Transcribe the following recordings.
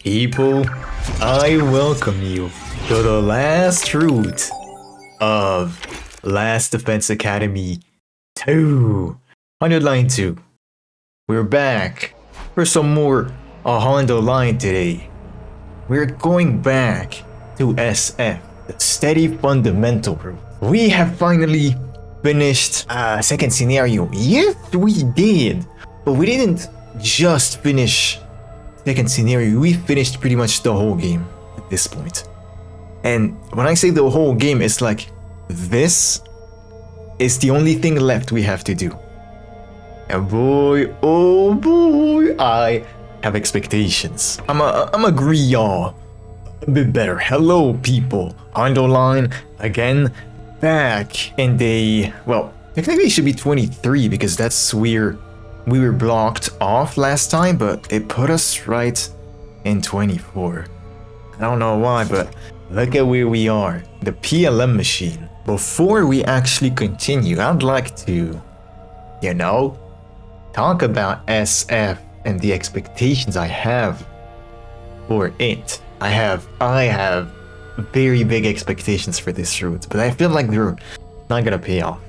People, I welcome you to the last route of Last Defense Academy 2. Hundredline 2. We're back for some more hundredline today. We're going back to SF, the steady fundamental route. We have finally finished second scenario. Yes, we did, but we didn't just finish second scenario. We finished pretty much the whole game at this point. And when I say the whole game, it's like this is the only thing left we have to do. And boy, oh boy, I have expectations. I'm agree y'all a bit better. Hello people, Underline again, back in the, well, technically it should be 23 because that's where we were blocked off last time, but it put us right in 24. I don't know why, but look at where we are, the PLM machine. Before we actually continue, I'd like to, talk about SF and the expectations I have for it. I have very big expectations for this route, but I feel like they're not gonna pay off.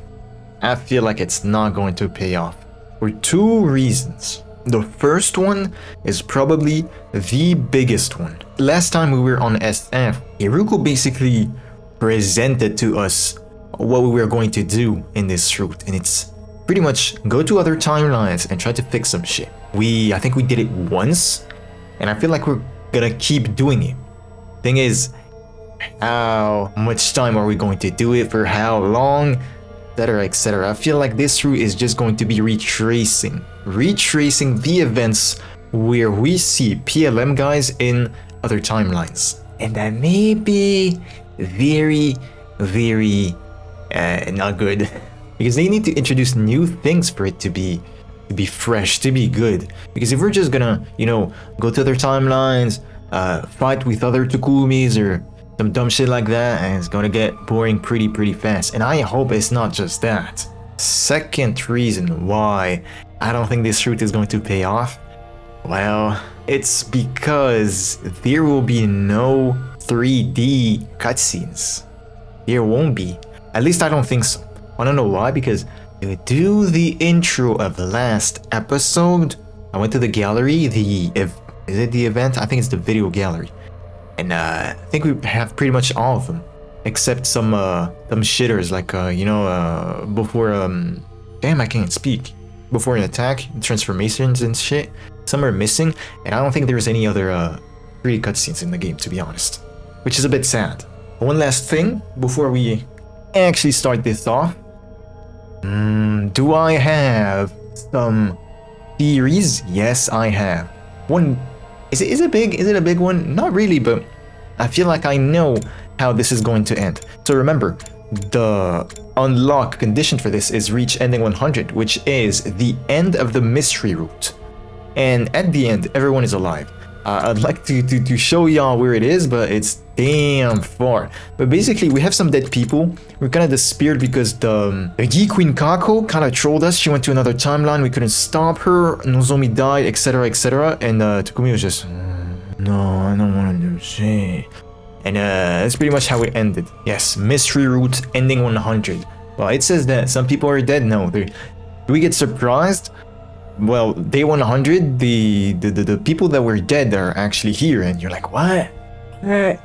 I feel like it's not going to pay off for two reasons. The first one is probably the biggest one. Last time we were on SF, Iruko basically presented to us what we were going to do in this route, and it's pretty much go to other timelines and try to fix some shit. I think we did it once, and I feel like we're gonna keep doing it. Thing is, how much time are we going to do it, for how long, etc, etc. I feel like this route is just going to be retracing the events where we see PLM guys in other timelines, and that may be very not good because they need to introduce new things for it to be fresh, to be good. Because if we're just gonna go to other timelines, fight with other Takumis or some dumb shit like that, and it's gonna get boring pretty fast. And I hope it's not just that. Second reason why I don't think this route is going to pay off, well, it's because there will be no 3D cutscenes. There won't be. At least I don't think so. Wanna know why? Because to do the intro of the last episode, I went to the gallery, is it the event? I think it's the video gallery. And I think we have pretty much all of them, except some shitters like before damn, I can't speak. Before an attack, transformations and shit. Some are missing, and I don't think there's any other 3D cutscenes in the game, to be honest, which is a bit sad. One last thing before we actually start this off. Do I have some theories? Yes, I have. One. Is it a big one? Not really, but I feel like I know how this is going to end. So remember, the unlock condition for this is reach ending 100, which is the end of the mystery route. And at the end, everyone is alive. I'd like to show y'all where it is, but it's damn far. But basically, we have some dead people. We're kind of disappeared because the G Queen Kako kind of trolled us. She went to another timeline. We couldn't stop her. Nozomi died, etc, etc. And Takumi was just, no, I don't want to do shit. And that's pretty much how it ended. Yes, mystery route ending 100. Well, it says that some people are dead. No, do we get surprised? Well, day 100, the people that were dead are actually here, and you're like, what? I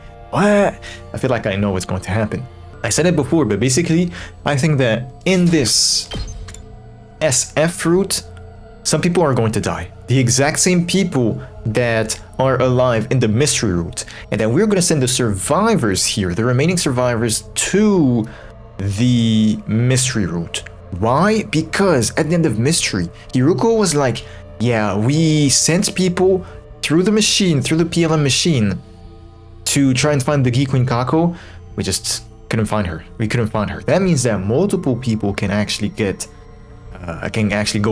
feel like I know what's going to happen. I said it before, but basically, I think that in this SF route, some people are going to die. The exact same people that are alive in the mystery route. And then we're going to send the survivors here, the remaining survivors, to the mystery route. Why? Because at the end of mystery, Iruko was like, yeah, we sent people through the machine, through the PLM machine, to try and find the Gi Queen Kako. We just couldn't find her. That means that multiple people can actually go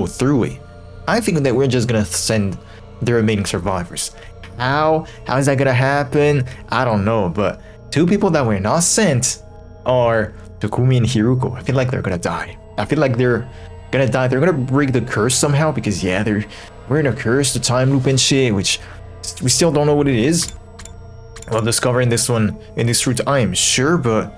through it. I think that we're just gonna send the remaining survivors. How is that gonna happen? I don't know, but two people that were not sent are Takumi and Hiruko. I feel like they're gonna die. I feel like they're gonna break the curse somehow, because yeah, we're in a curse, the time loop and shit, which We still don't know what it is. We'll discover in this route, I am sure, but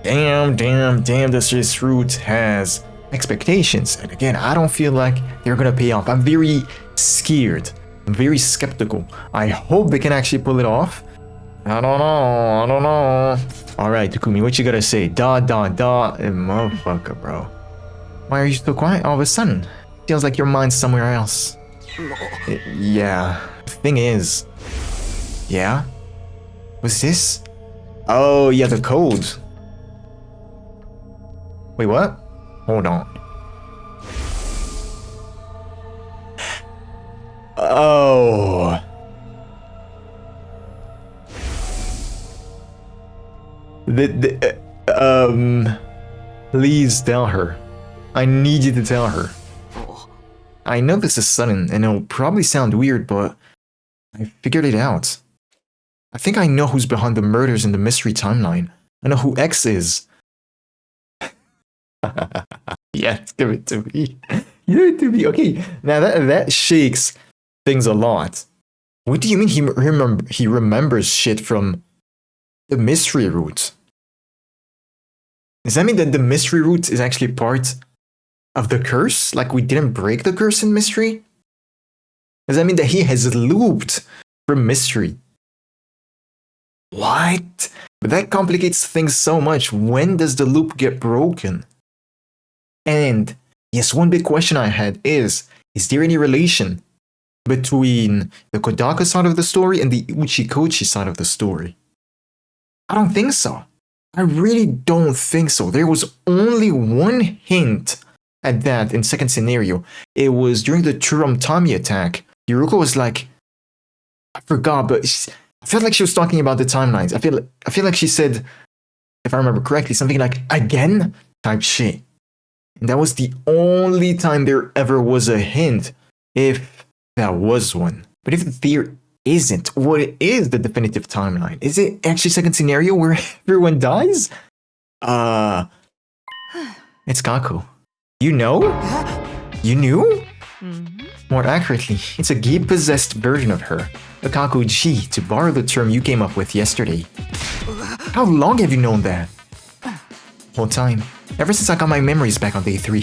damn, this route has expectations. And again, I don't feel like they're gonna pay off. I'm very scared. I'm very skeptical. I hope they can actually pull it off. I don't know. Alright, Takumi, what you gotta say? Motherfucker, bro. Why are you so quiet all of a sudden? Feels like your mind's somewhere else. Yeah. The thing is... Yeah? What's this? Oh, yeah, the code. Wait, what? Hold on. Oh. Please tell her. I need you to tell her. I know this is sudden and it'll probably sound weird, but I figured it out. I think I know who's behind the murders in the mystery timeline. I know who X is. Yes, give it to me. Give it to me. Okay, now that shakes things a lot. What do you mean he remembers shit from the mystery route? Does that mean that the mystery route is actually part of the curse? Like we didn't break the curse in mystery? Does that mean that he has looped from mystery? What? But that complicates things so much. When does the loop get broken? And yes, one big question I had is there any relation between the Kodaka side of the story and the Uchikoshi side of the story? I don't think so. I really don't think so. There was only one hint at that in second scenario. It was during the Turumtami attack. Yuruko was like, I forgot, but I felt like she was talking about the timelines. I feel like she said, if I remember correctly, something like again type shit. And that was the only time there ever was a hint, if that was one. But if there isn't, what is the definitive timeline? Is it actually second scenario where everyone dies? It's Kaku. You know? You knew? More accurately, it's a gi-possessed version of her. A Kaku-ji, to borrow the term you came up with yesterday. How long have you known that? Whole time. Ever since I got my memories back on day 3.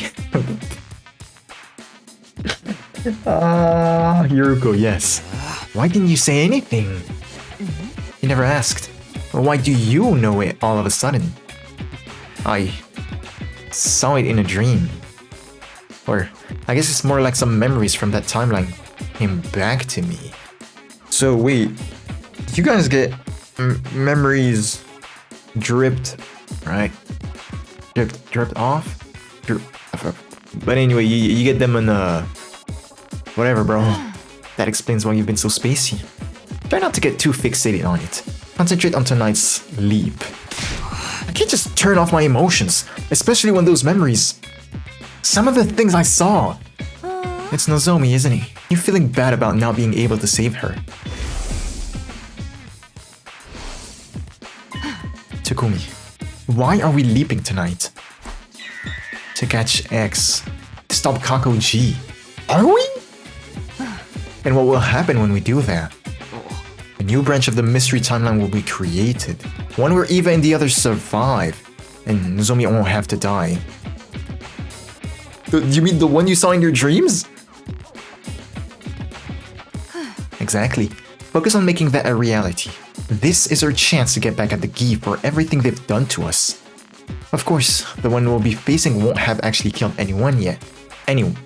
Yuruko, yes. Why didn't you say anything? You never asked. Well, why do you know it all of a sudden? I saw it in a dream. Or, I guess it's more like some memories from that timeline came back to me. So wait, you guys get memories dripped, right? Dripped off? But anyway, you get them in whatever, bro. That explains why you've been so spacey. Try not to get too fixated on it. Concentrate on tonight's sleep. I can't just turn off my emotions, especially when those memories... Some of the things I saw. It's Nozomi, isn't he? You're feeling bad about not being able to save her. Takumi, why are we leaping tonight? To catch X. To stop Kaku-ji. Are we? And what will happen when we do that? A new branch of the mystery timeline will be created. One where Eva and the others survive. And Nozomi won't have to die. You mean the one you saw in your dreams? Exactly. Focus on making that a reality. This is our chance to get back at the Gi for everything they've done to us. Of course, the one we'll be facing won't have actually killed anyone yet. Anyone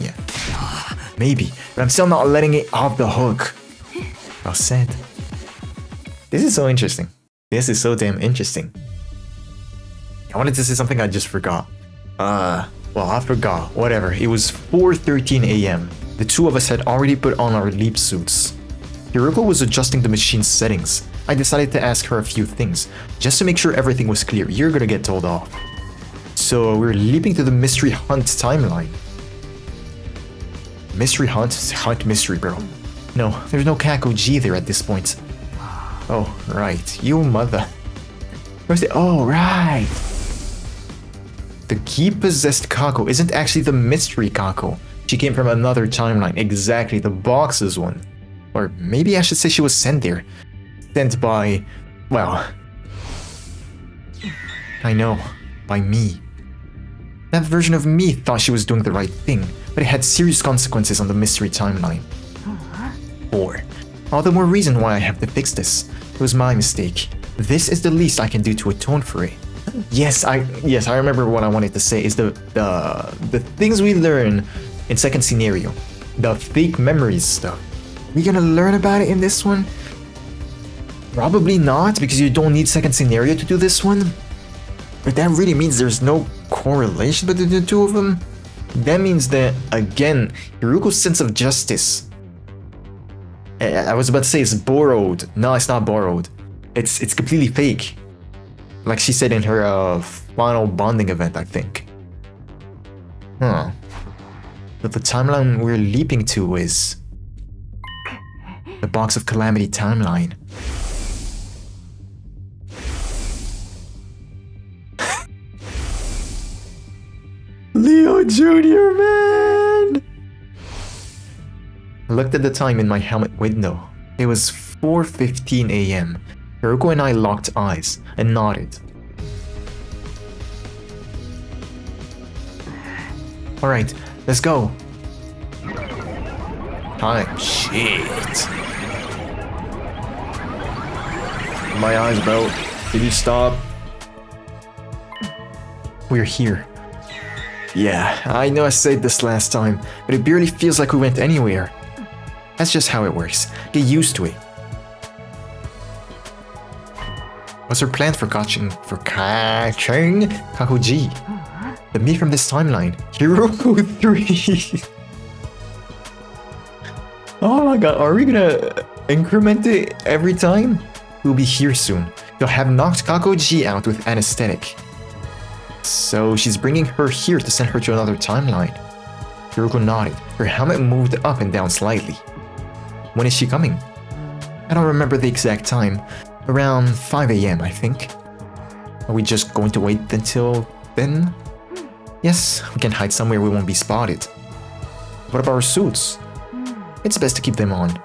yet. Maybe, but I'm still not letting it off the hook. Well said. This is so interesting. This is so damn interesting. I wanted to say something I just forgot. Well, I forgot. Whatever. It was 4:13 a.m. The two of us had already put on our leap suits. Yuruko was adjusting the machine's settings. I decided to ask her a few things, just to make sure everything was clear. You're gonna get told off. So we're leaping to the mystery hunt timeline. Mystery hunt? Hunt mystery, bro. No, there's no Kaku-ji there at this point. Oh, right. You mother. Where's the... Oh, right. The key-possessed Kako isn't actually the mystery Kako. She came from another timeline. Exactly, the boxes one. Or maybe I should say she was sent there. Sent by... well... I know. By me. That version of me thought she was doing the right thing, but it had serious consequences on the mystery timeline. Or, all the more reason why I have to fix this. It was my mistake. This is the least I can do to atone for it. Yes, I remember what I wanted to say is the things we learn in second scenario. The fake memories stuff. We gonna learn about it in this one? Probably not, because you don't need second scenario to do this one. But that really means there's no correlation between the two of them. That means that, again, Hiruko's sense of justice. I was about to say it's borrowed. No, it's not borrowed. It's completely fake. Like she said in her final bonding event, I think. Huh. But the timeline we're leaping to is... the Box of Calamity timeline. Leo Jr., man! I looked at the time in my helmet window. It was 4:15 a.m. Hiruko and I locked eyes and nodded. Alright, let's go. Time. Shit. My eyes, bro. Did you stop? We're here. Yeah, I know I said this last time, but it barely feels like we went anywhere. That's just how it works. Get used to it. What's her plan for catching Kakuji? The me from this timeline. Hiroko 3. Oh my god, are we gonna increment it every time? We'll be here soon. You'll have knocked Kakuji out with anesthetic. So she's bringing her here to send her to another timeline. Hiroko nodded. Her helmet moved up and down slightly. When is she coming? I don't remember the exact time. Around 5 a.m. I think. Are we just going to wait until then? Yes, we can hide somewhere we won't be spotted. What about our suits? It's best to keep them on.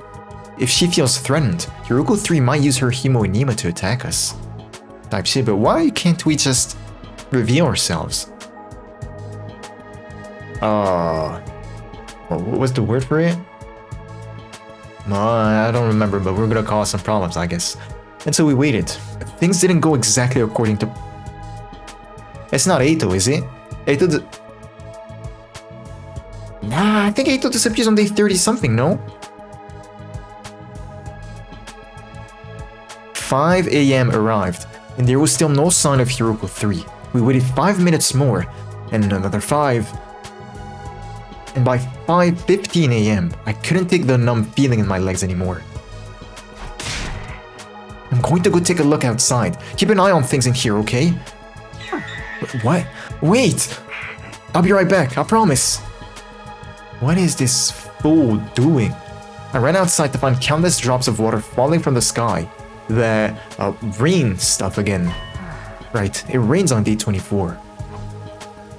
If she feels threatened, Hiroko 3 might use her Himo Inima to attack us. Type shit, but why can't we just reveal ourselves? What was the word for it? I don't remember, but we're gonna cause some problems, I guess. And so we waited. Things didn't go exactly according to... It's not Eito, is it? Eito... Nah, I think Eito disappears on day 30-something, no? 5 a.m. arrived, and there was still no sign of Hiroko 3. We waited 5 minutes more, and another 5. And by 5:15 a.m., I couldn't take the numb feeling in my legs anymore. I'm going to go take a look outside. Keep an eye on things in here, okay? What? Wait! I'll be right back, I promise. What is this fool doing? I ran outside to find countless drops of water falling from the sky. The rain stuff again. Right, it rains on day 24.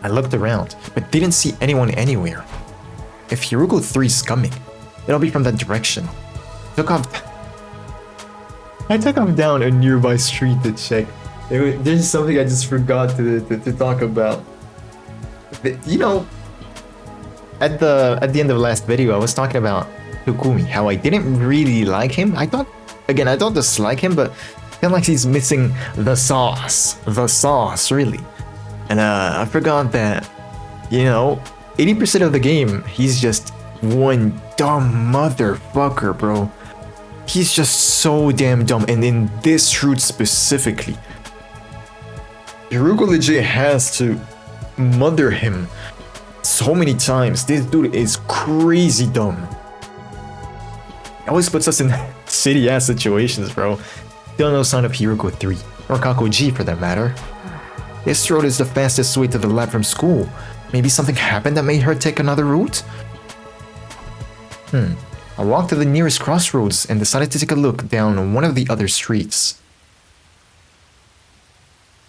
I looked around, but didn't see anyone anywhere. If Hiroko 3's coming, it'll be from that direction. I took off down a nearby street to check. There's something I just forgot to talk about. You know, at the end of the last video, I was talking about Takumi, how I didn't really like him. I don't dislike him, but I feel like he's missing the sauce, really. And I forgot that, you know, 80% of the game, he's just one dumb motherfucker, bro. He's just so damn dumb, and in this route specifically, Hiroko legit has to mother him so many times. This dude is crazy dumb. He always puts us in shitty ass situations, bro. Still no sign of Hiroko 3, or Kakuji for that matter. This road is the fastest way to the lab from school. Maybe something happened that made her take another route? I walked to the nearest crossroads and decided to take a look down one of the other streets.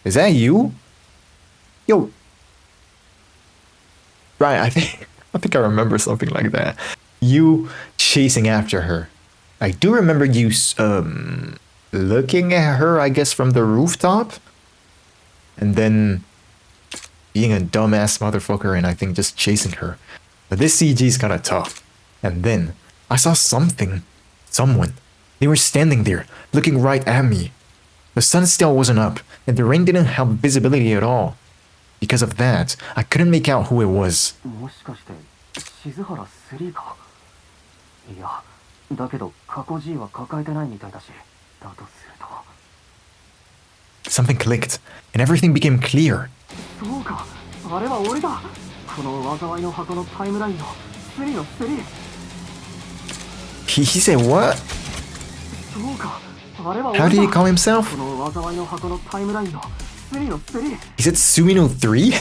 Is that you? Yo. Right, I think I remember something like that. You chasing after her. I do remember you looking at her, I guess, from the rooftop, and then being a dumbass motherfucker and I think just chasing her. But this CG is kinda tough. And then I saw someone. They were standing there, looking right at me. The sun still wasn't up, and the rain didn't help visibility at all. Because of that, I couldn't make out who it was. Something clicked, and everything became clear. He said what? How did he call himself? He said Sumino 3?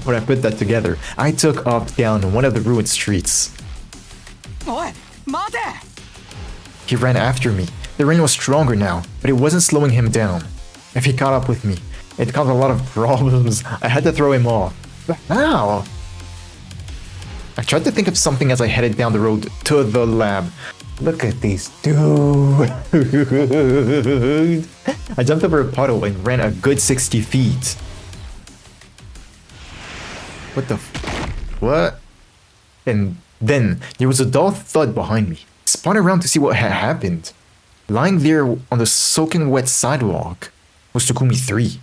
When I put that together, I took off down one of the ruined streets. He ran after me. The rain was stronger now, but it wasn't slowing him down. If he caught up with me, it caused a lot of problems. I had to throw him off. But how? I tried to think of something as I headed down the road to the lab. Look at these dude. I jumped over a puddle and ran a good 60 feet. What the what? And then there was a dull thud behind me. I spun around to see what had happened. Lying there on the soaking wet sidewalk was Takumi 3.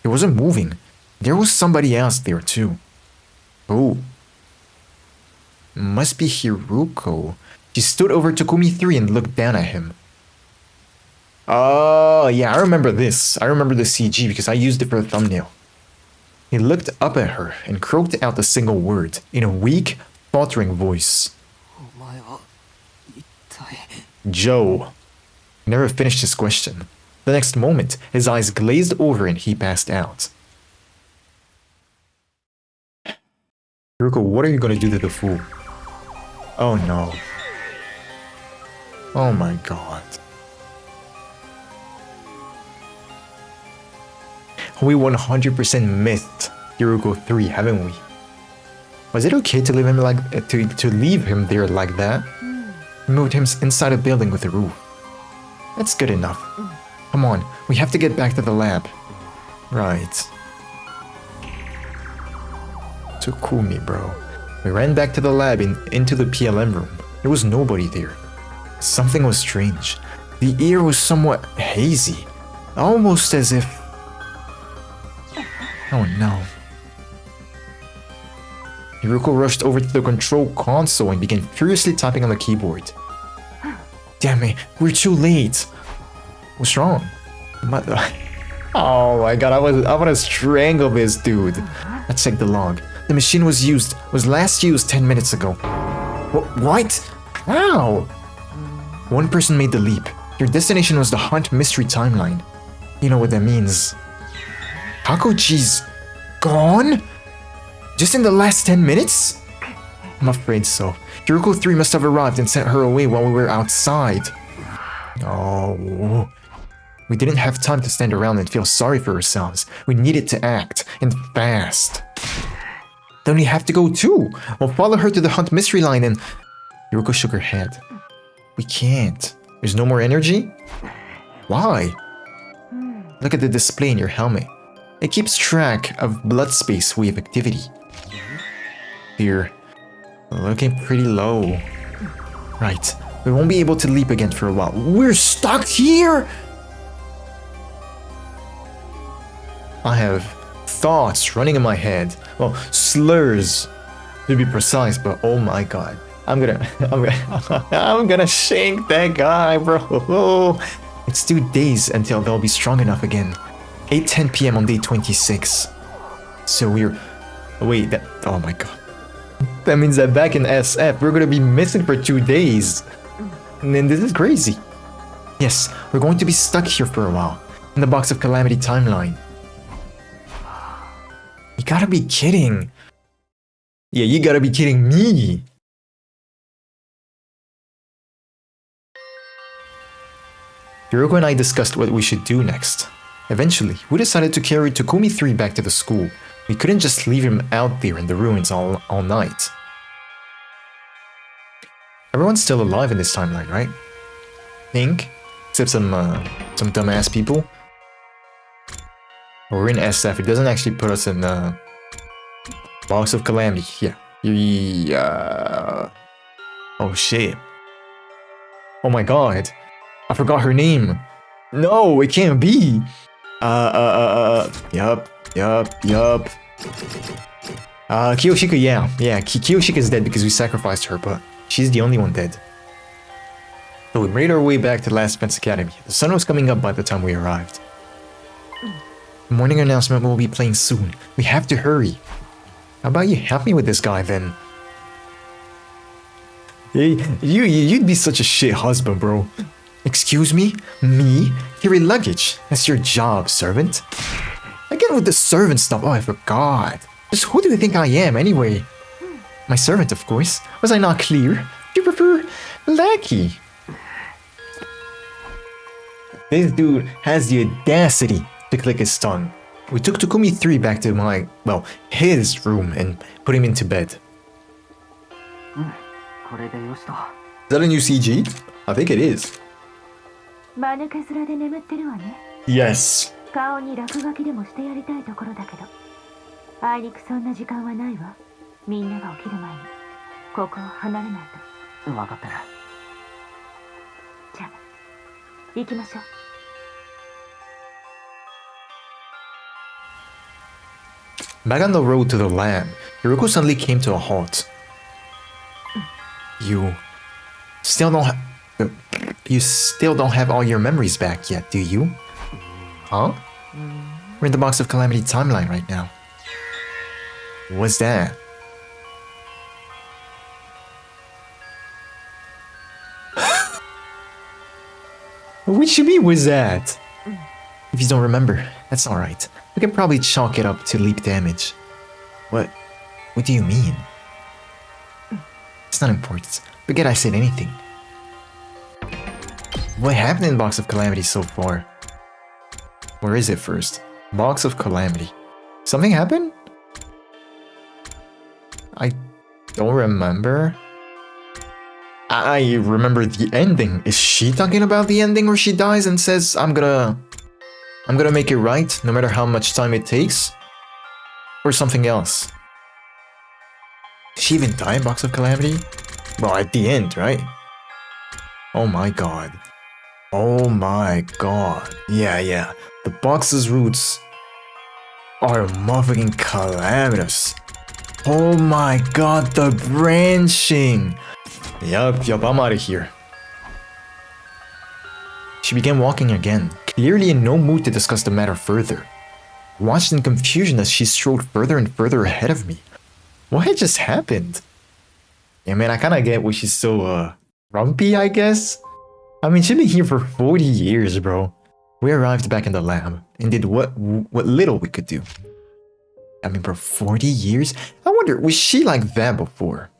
He wasn't moving. There was somebody else there too. Oh. Must be Hiruko. She stood over Takumi 3 and looked down at him. Oh, yeah, I remember this. I remember the CG because I used it for a thumbnail. He looked up at her and croaked out a single word in a weak, faltering voice. Joe. He never finished his question. The next moment, his eyes glazed over and he passed out. Hiruko, what are you gonna do to the fool? Oh no. Oh my god. We 100% missed Hiruko 3, haven't we? Was it okay to leave him to leave him there like that? We moved him inside a building with a roof. That's good enough. Come on, we have to get back to the lab. Right. Takumi, bro. We ran back to the lab into the PLM room. There was nobody there. Something was strange. The air was somewhat hazy, almost as if... Oh no. Hiruko rushed over to the control console and began furiously typing on the keyboard. Damn it, we're too late. What's wrong? Oh my god, I wanna strangle this dude. Let's check the log. The machine was last used 10 minutes ago. What? How? One person made the leap. Your destination was the Hunt Mystery Timeline. You know what that means. Hakoji's gone? Just in the last 10 minutes? I'm afraid so. Hiruko 3 must have arrived and sent her away while we were outside. Oh. We didn't have time to stand around and feel sorry for ourselves. We needed to act, and fast. Then we have to go too. We'll follow her to the Hunt Mystery Line and... Hiruko shook her head. We can't. There's no more energy? Why? Look at the display in your helmet. It keeps track of blood space wave activity. Here. Looking pretty low. Right. We won't be able to leap again for a while. We're stuck here?! I have thoughts running in my head. Well, slurs to be precise, but oh my god. I'm gonna shank that guy, bro. It's 2 days until they'll be strong enough again. 8:10 p.m. on day 26. So we're... Wait, that... Oh my god. That means that back in SF, we're gonna be missing for 2 days. And then this is crazy. Yes, we're going to be stuck here for a while. In the Box of Calamity timeline. You gotta be kidding. Yeah, you gotta be kidding me. Hiruko and I discussed what we should do next. Eventually, we decided to carry Takumi 3 back to the school. We couldn't just leave him out there in the ruins all night. I Everyone's still alive in this timeline, right? Think, except some dumbass people. We're in SF. It doesn't actually put us in Box of Calamity. Yeah. Yeah. Oh shit. Oh my god. I forgot her name. No, it can't be. Yup. Kiyoshika, yeah. Kiyoshika is dead because we sacrificed her, but she's the only one dead. So we made our way back to Last Defense Academy. The sun was coming up by the time we arrived. The morning announcement will be playing soon. We have to hurry. How about you help me with this guy then? Hey, you'd be such a shit husband, bro. Excuse me? Me? Carry luggage. That's your job, servant. Again with the servant stuff. Oh, I forgot. Just who do you think I am, anyway? My servant, of course. Was I not clear? Do you prefer lackey? This dude has the audacity to click his tongue. We took Takumi 3 back to his room and put him into bed. Is that a new CG? I think it is. Yes. Back on the road to the lab, Hiroko suddenly came to a halt. You still don't have all your memories back yet, do you? Huh? We're in the Box of Calamity timeline right now. What's that? What you mean, what's that? If you don't remember, that's alright. We can probably chalk it up to leap damage. What do you mean? It's not important. Forget I said anything. What happened in Box of Calamity so far? Where is it first? Box of Calamity. Something happened? I don't remember. I remember the ending. Is she talking about the ending where she dies and says, I'm gonna make it right, no matter how much time it takes? Or something else? Did she even die in Box of Calamity? Well, at the end, right? Oh my god. Oh my god. Yeah. The box's roots are motherfucking calamitous. Oh my god, the branching! Yup, I'm out of here. She began walking again, clearly in no mood to discuss the matter further. Watched in confusion as she strode further and further ahead of me. What had just happened? Yeah, man, I kinda get why she's so, grumpy, I guess? I mean, she's been here for 40 years, bro. We arrived back in the lab and did what little we could do. I mean, bro, 40 years? I wonder, was she like that before?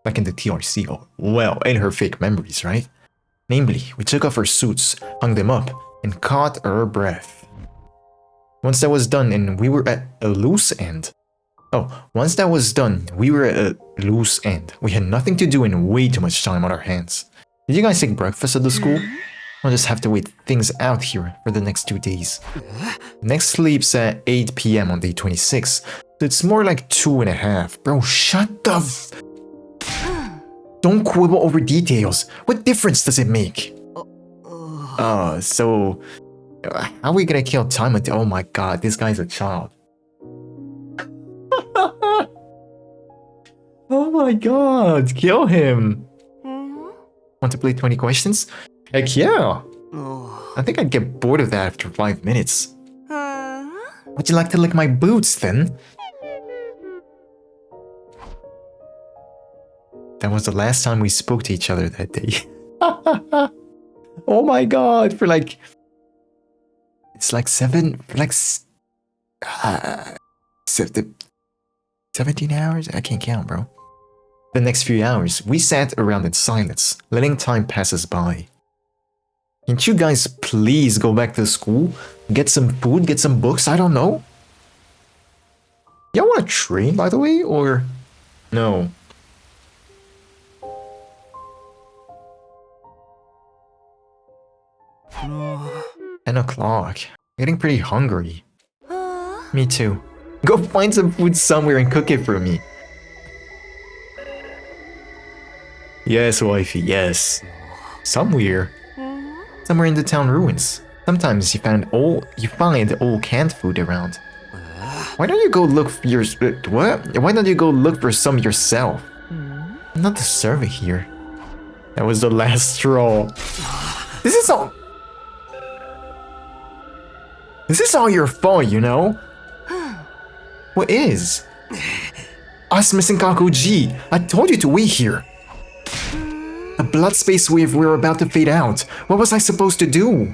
Back in the TRC, well, in her fake memories, right? Namely, we took off our suits, hung them up, and caught our breath. Once that was done and we were at a loose end. Once that was done, we were at a loose end. We had nothing to do and way too much time on our hands. Did you guys take breakfast at the school? I'll just have to wait things out here for the next 2 days. Next sleep's at 8 PM on day 26, so it's more like 2.5. Bro, shut the Don't quibble over details. What difference does it make? So how are we gonna kill time until— oh my god, this guy's a child. Oh my god, kill him. Want to play 20 questions? Heck yeah. I think I'd get bored of that after 5 minutes. Would you like to lick my boots then? That was the last time we spoke to each other that day. Oh my god, for like... it's like 17 hours? I can't count, bro. The next few hours, we sat around in silence, letting time pass us by. Can't you guys please go back to school? Get some food, get some books, I don't know? Y'all want to train, by the way, or... no? 10 o'clock. Getting pretty hungry. Me too. Go find some food somewhere and cook it for me. Yes, wifey, yes. Somewhere. Somewhere in the town ruins. Sometimes you find old canned food around. Why don't you go look for what? Why don't you go look for some yourself? I'm not the servant here. That was the last straw. This is all your fault, you know? What is? Us missing Kakuji. I told you to wait here. A blood space wave we were about to fade out. What was I supposed to do?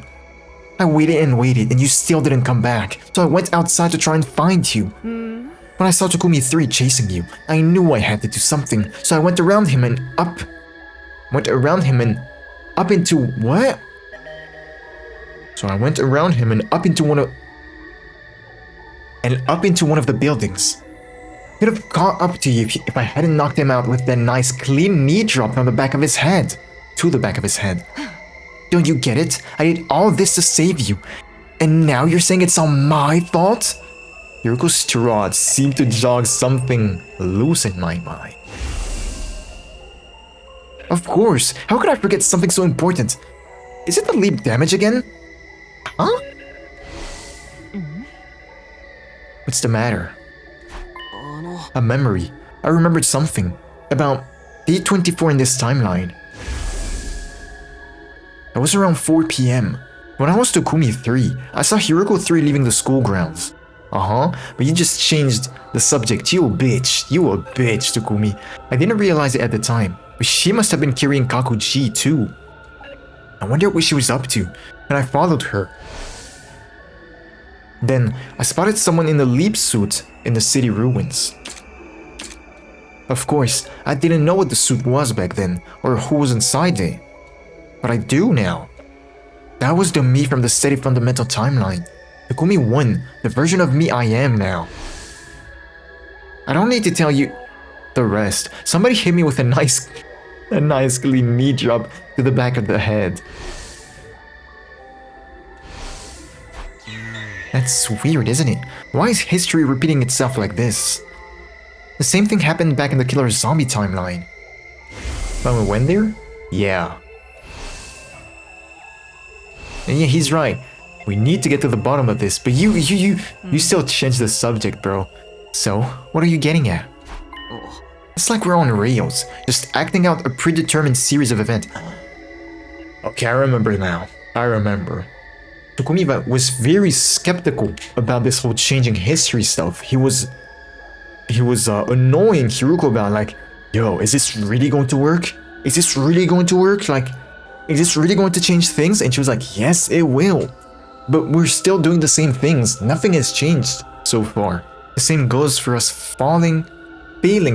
I waited and waited and you still didn't come back. So I went outside to try and find you. When I saw Takumi 3 chasing you, I knew I had to do something. So I went around him and up into what? So I went around him and up into one of the buildings. Could have caught up to you if I hadn't knocked him out with that nice clean knee drop from the back of his head. To the back of his head. Don't you get it? I did all this to save you. And now you're saying it's all my fault? Hiruko's stride seemed to jog something loose in my mind. Of course, how could I forget something so important? Is it the leap damage again? Huh? What's the matter? A memory. I remembered something about day 24 in this timeline. It was around 4 p.m. When I was Takumi 3, I saw Hiruko 3 leaving the school grounds. But you just changed the subject. You a bitch, Takumi. I didn't realize it at the time, but she must have been carrying Kakuji too. I wondered what she was up to, and I followed her. Then, I spotted someone in a leap suit in the city ruins. Of course, I didn't know what the suit was back then, or who was inside it. But I do now. That was the me from the steady fundamental timeline. Takumi 1, the version of me I am now. I don't need to tell you the rest. Somebody hit me with a nice clean knee drop to the back of the head. That's weird, isn't it? Why is history repeating itself like this? The same thing happened back in the Killer Zombie timeline. When we went there? Yeah. And yeah, he's right. We need to get to the bottom of this, but you still changed the subject, bro. So, what are you getting at? It's like we're on rails, just acting out a predetermined series of events. Okay, I remember now. I remember. Takumi was very skeptical about this whole changing history stuff. He was annoying Hiruko about like, yo, is this really going to work? Is this really going to work? Like, is this really going to change things? And she was like, yes, it will. But we're still doing the same things. Nothing has changed so far. The same goes for us failing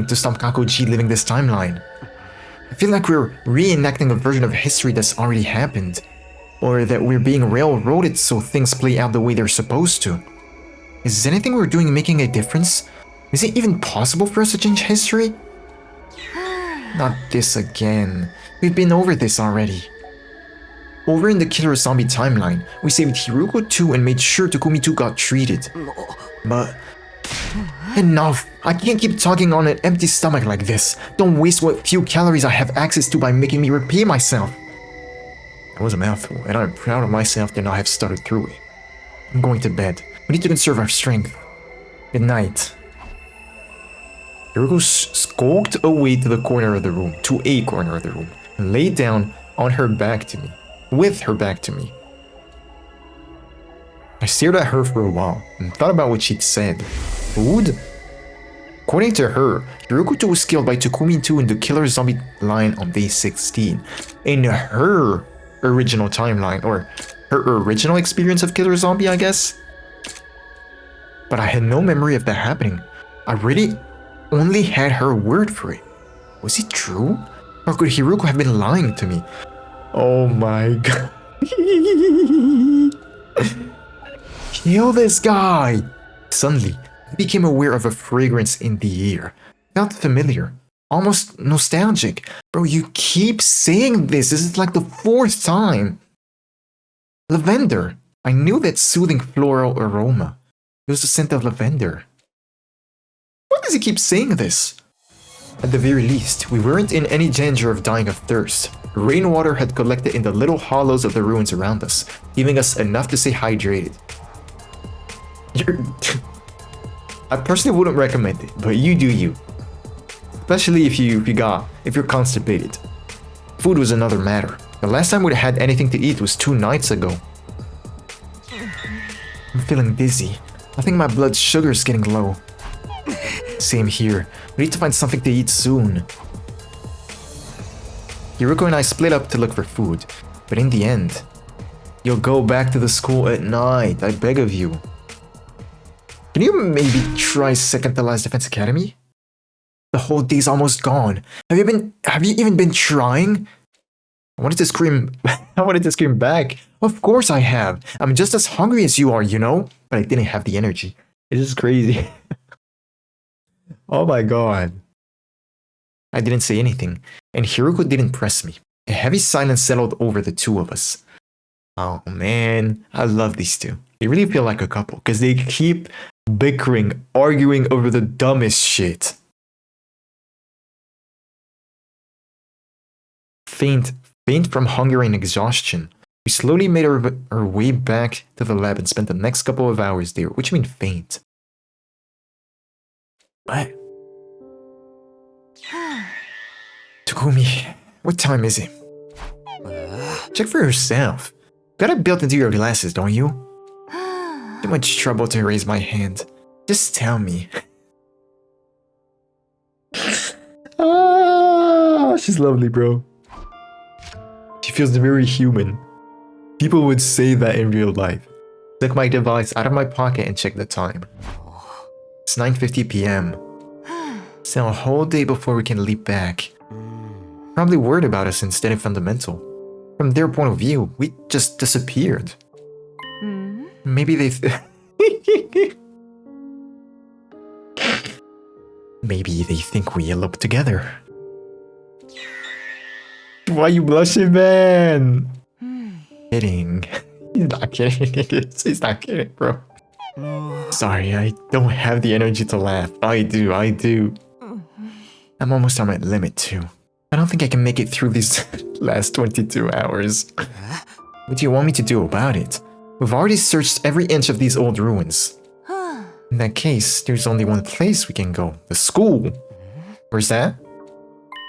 to stop Kakuji living this timeline. I feel like we're reenacting a version of history that's already happened. Or that we're being railroaded so things play out the way they're supposed to. Is anything we're doing making a difference? Is it even possible for us to change history? Not this again. We've been over this already. Over in the Killer Zombie timeline, we saved Hiruko 2 and made sure Takumi 2 got treated. But... enough! I can't keep talking on an empty stomach like this. Don't waste what few calories I have access to by making me repeat myself. That was a mouthful, and I'm proud of myself that I have stuttered through it. I'm going to bed. We need to conserve our strength. Good night. Hiruko skulked away to a corner of the room, and laid down on her back to me. With her back to me. I stared at her for a while and thought about what she'd said. Food? According to her, Hiruko 2 was killed by Takumi 2 in the Killer Zombie line on day 16. In her original timeline, or her original experience of Killer Zombie, I guess? But I had no memory of that happening. I really only had her word for it. Was it true? Or could Hiruko have been lying to me? Oh my god. Kill this guy! Suddenly, I became aware of a fragrance in the air. Felt familiar. Almost nostalgic. Bro, you keep saying this. This is like the 4th time. Lavender! I knew that soothing floral aroma. It was the scent of lavender. Why does he keep saying this? At the very least, we weren't in any danger of dying of thirst. Rainwater had collected in the little hollows of the ruins around us, giving us enough to stay hydrated. I personally wouldn't recommend it, but you do you. Especially if you're constipated. Food was another matter. The last time we had anything to eat was 2 nights ago. I'm feeling dizzy. I think my blood sugar is getting low. Same here. We need to find something to eat soon. Hiruko and I split up to look for food, but in the end, you'll go back to the school at night, I beg of you. Can you maybe try second to last Defense Academy? The whole day's almost gone. Have you even been trying? I wanted to scream back. Of course I have. I'm just as hungry as you are, you know? But I didn't have the energy. It's just crazy. Oh my god. I didn't say anything, and Hiruko didn't press me. A heavy silence settled over the two of us. Oh man, I love these two. They really feel like a couple, because they keep bickering, arguing over the dumbest shit. Faint from hunger and exhaustion. We slowly made our way back to the lab and spent the next couple of hours there. What do you mean faint? What? Takumi, what time is it? Check for yourself. Got it built into your glasses, don't you? Too much trouble to raise my hand. Just tell me. Ah, she's lovely, bro. She feels very human. People would say that in real life. Took my device out of my pocket and checked the time. It's 9:50 p.m. Still a whole day before we can leap back. Probably worried about us instead of fundamental. From their point of view, we just disappeared. Maybe they maybe they think we eloped together. Why you blushing, man? Kidding. He's not kidding. He's not kidding, bro. Sorry, I don't have the energy to laugh. I do. I'm almost on my limit too. I don't think I can make it through these last 22 hours. What do you want me to do about it? We've already searched every inch of these old ruins. In that case, there's only one place we can go. The school. Where's that?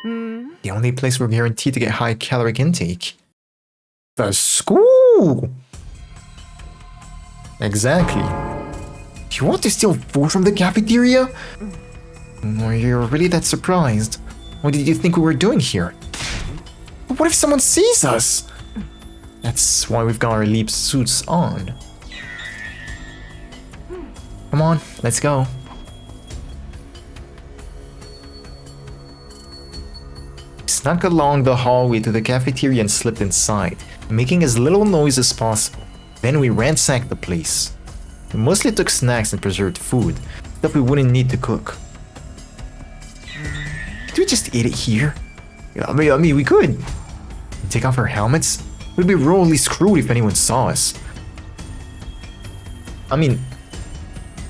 The only place we're guaranteed to get high caloric intake. The school! Exactly. You want to steal food from the cafeteria? Or you're really that surprised? What did you think we were doing here? But what if someone sees us? That's why we've got our leap suits on. Come on, let's go. We snuck along the hallway to the cafeteria and slipped inside, making as little noise as possible. Then we ransacked the place. We mostly took snacks and preserved food, stuff we wouldn't need to cook. Could we just eat it here? I mean, we could. Take off our helmets? We'd be royally screwed if anyone saw us. I mean,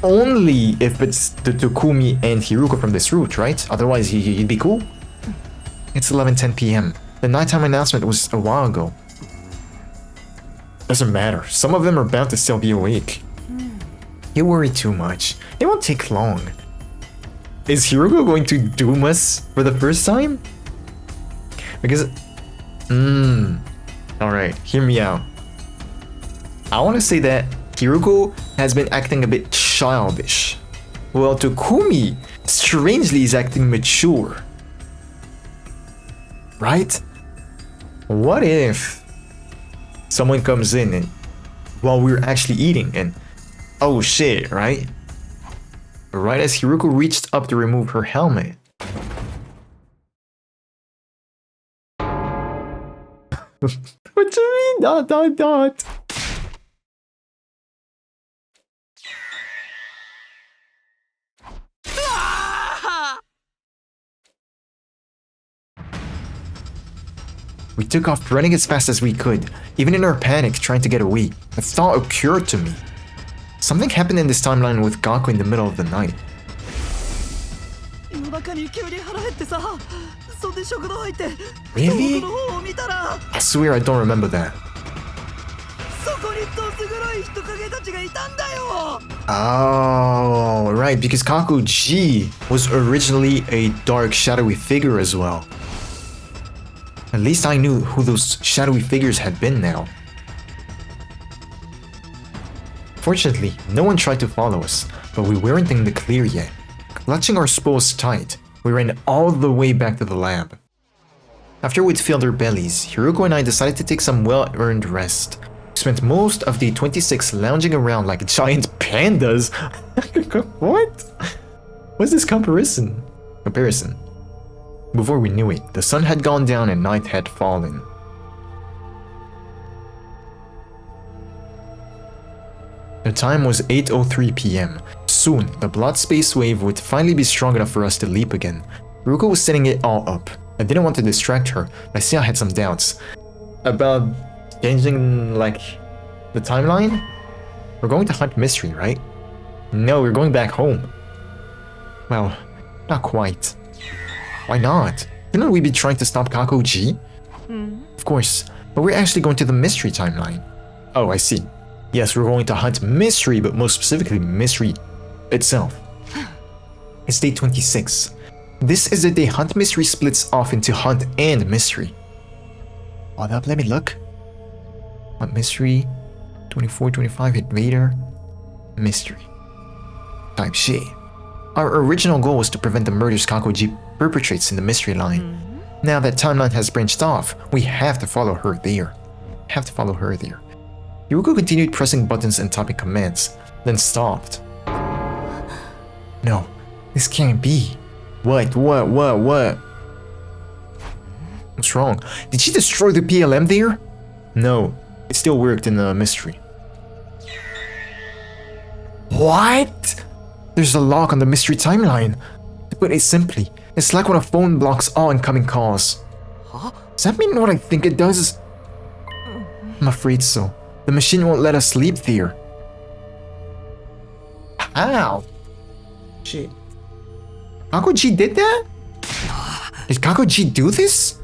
only if it's the Takumi and Hiruko from this route, right? Otherwise, you'd be cool. It's 11:10 p.m. The nighttime announcement was a while ago. Doesn't matter. Some of them are bound to still be awake. You worry too much. It won't take long. Is Hiruko going to doom us for the first time? Because... Alright, hear me out. I want to say that Hiruko has been acting a bit childish, while Takumi strangely is acting mature. Right? What if someone comes in and while we're actually eating and oh shit, right? Right as Hiruko reached up to remove her helmet. What do you mean? ... We took off running as fast as we could, even in our panic trying to get away. A thought occurred to me. Something happened in this timeline with Gaku in the middle of the night. Really? I swear I don't remember that. Oh, right, because Kakuji was originally a dark, shadowy figure as well. At least I knew who those shadowy figures had been now. Fortunately, no one tried to follow us, but we weren't in the clear yet. Clutching our spoles tight, we ran all the way back to the lab. After we'd filled our bellies, Hiruko and I decided to take some well-earned rest. We spent most of day 26 lounging around like giant pandas. What? What's this comparison? Before we knew it, the sun had gone down and night had fallen. The time was 8:03 p.m. Soon, the blood space wave would finally be strong enough for us to leap again. Ruko was setting it all up. I didn't want to distract her, but I still had some doubts. About changing, like, the timeline? We're going to hunt mystery, right? No, we're going back home. Well, not quite. Why not? Couldn't we be trying to stop Kakuji? Of course, but we're actually going to the mystery timeline. Oh, I see. Yes, we're going to hunt mystery, but most specifically mystery itself. It's day 26. This is the day Hunt Mystery splits off into Hunt and Mystery. Hold up, let me look. Hunt Mystery, 24, 25, hit Vader, Mystery. Type shit. Our original goal was to prevent the murders Kakuji perpetrates in the mystery line. Now that timeline has branched off, we have to follow her there. Yuko continued pressing buttons and typing commands, then stopped. No, this can't be. What? What's wrong? Did she destroy the PLM there? No, it still worked in the mystery. What? There's a lock on the mystery timeline. To put it simply, it's like when a phone blocks all incoming calls. Does that mean what I think it does? I'm afraid so. The machine won't let us leap there. How? Shit. Kakuji did that? Did Kakuji do this?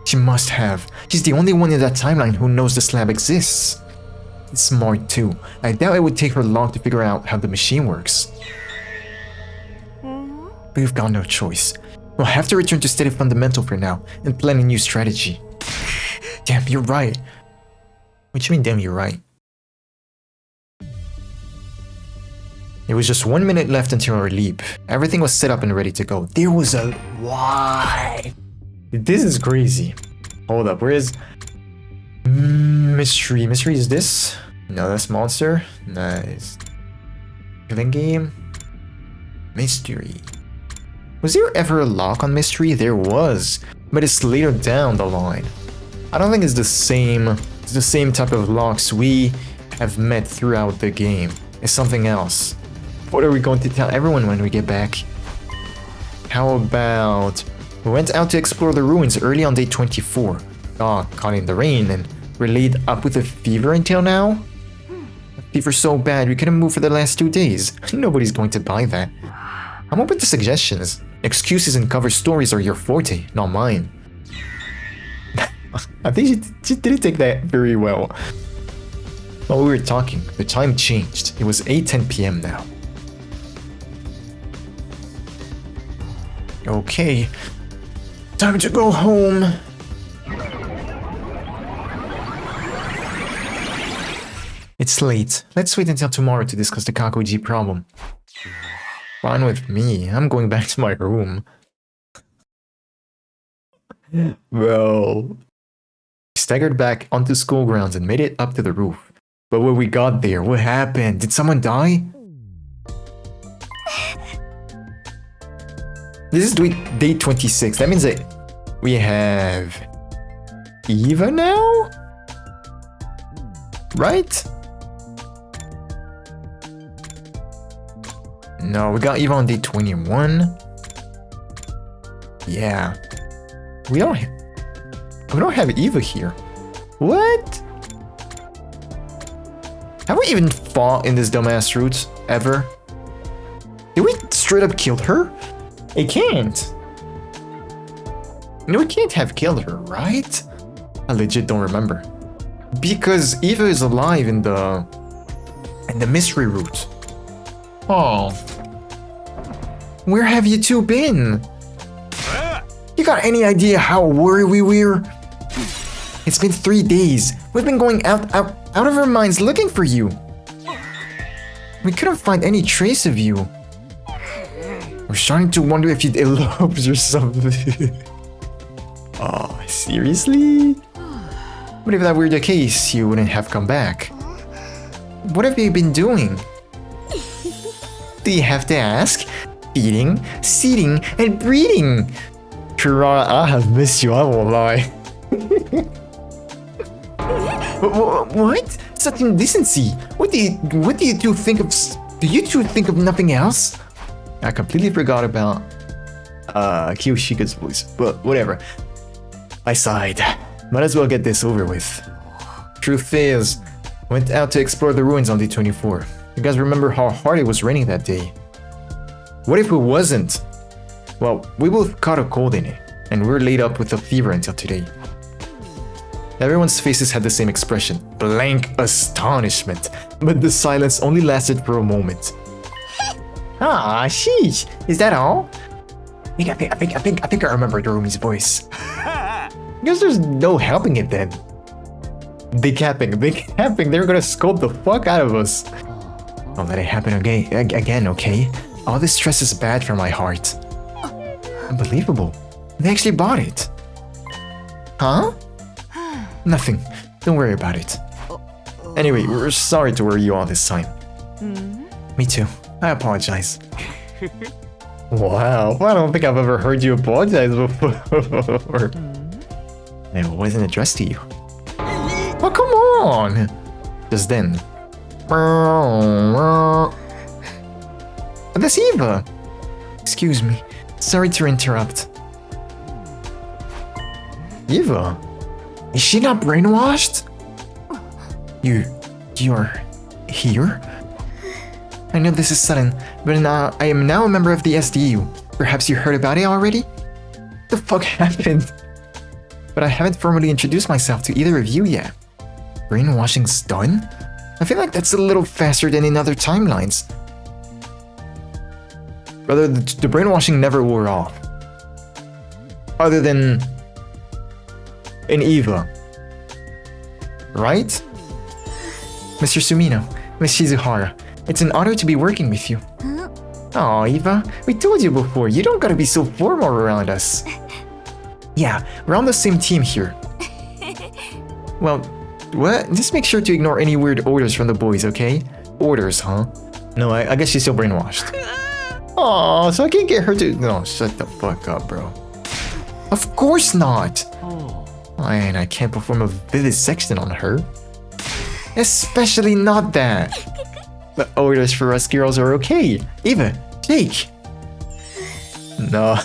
She must have. She's the only one in that timeline who knows this lab exists. It's smart too. I doubt it would take her long to figure out how the machine works. But we've got no choice. We'll have to return to Steady Fundamental for now and plan a new strategy. Damn, you're right. What you mean, damn, you're right? It was just 1 minute left until our leap. Everything was set up and ready to go. There was a... Why? This is crazy. Hold up, where is... Mystery. Mystery is this? No, that's monster. Nice. Killing game. Mystery. Was there ever a lock on mystery? There was, but it's later down the line. I don't think it's the same type of locks we have met throughout the game. It's something else. What are we going to tell everyone when we get back? How about we went out to explore the ruins early on day 24. Caught in the rain and we're laid up with a fever until now? A fever so bad we couldn't move for the last 2 days. Nobody's going to buy that. I'm open to suggestions. Excuses and cover stories are your forte, not mine. I think she didn't take that very well. While we were talking, the time changed. It was 8:10 p.m. now. Okay, time to go home. It's late. Let's wait until tomorrow to discuss the Kakuji problem. Fine with me. I'm going back to my room. Well, we staggered back onto school grounds and made it up to the roof. But when we got there, what happened? Did someone die? This is day 26. That means that we have Eva now? Right? No, we got Eva on day 21. Yeah. We don't... We don't have Eva here. What? Have we even fought in this dumbass route ever? Did we straight up kill her? It can't. No, we can't have killed her, right? I legit don't remember. Because Eva is alive in the mystery route. Oh. Where have you two been? You got any idea how worried we were? It's been 3 days. We've been going out of our minds looking for you. We couldn't find any trace of you. We're starting to wonder if you'd eloped or something. Oh, seriously? What if that were the case, you wouldn't have come back? What have you been doing? Do you have to ask? Eating, seating, and breeding. Kurara, I have missed you, I won't lie. What? Such indecency. What do you two think of? Do you two think of nothing else? I completely forgot about Kiyoshika's voice, but whatever. I sighed. Might as well get this over with. Truth is, went out to explore the ruins on day 24. You guys remember how hard it was raining that day? What if it wasn't? Well, we both caught a cold in it, and we're laid up with a fever until today. Everyone's faces had the same expression, blank astonishment, but the silence only lasted for a moment. Ah, sheesh, is that all? I think I remember Dorumi's voice. Guess there's no helping it then. Big capping, they're gonna scold the fuck out of us. Don't let it happen again, okay? All this stress is bad for my heart. Unbelievable. They actually bought it. Huh? Nothing. Don't worry about it. Anyway, we're sorry to worry you all this time. Me too. I apologize. Wow, I don't think I've ever heard you apologize before. It wasn't addressed to you. Oh, come on! Just then. That's Eva! Excuse me. Sorry to interrupt. Eva? Is she not brainwashed? You're here? I know this is sudden, but I am now a member of the SDU. Perhaps you heard about it already? What the fuck happened? But I haven't formally introduced myself to either of you yet. Brainwashing's done? I feel like that's a little faster than in other timelines. Rather, the brainwashing never wore off. Other than in Eva. Right? Mr. Sumino, Miss Shizuhara, it's an honor to be working with you. Aw, Eva, we told you before, you don't gotta be so formal around us. Yeah, we're on the same team here. Well, what? Just make sure to ignore any weird orders from the boys, okay? Orders, huh? No, I guess she's still brainwashed. Aw, so I can't get her to... No, shut the fuck up, bro. Of course not! And I can't perform a vivisection on her. Especially not that. The orders for us girls are okay. Eva, take. No.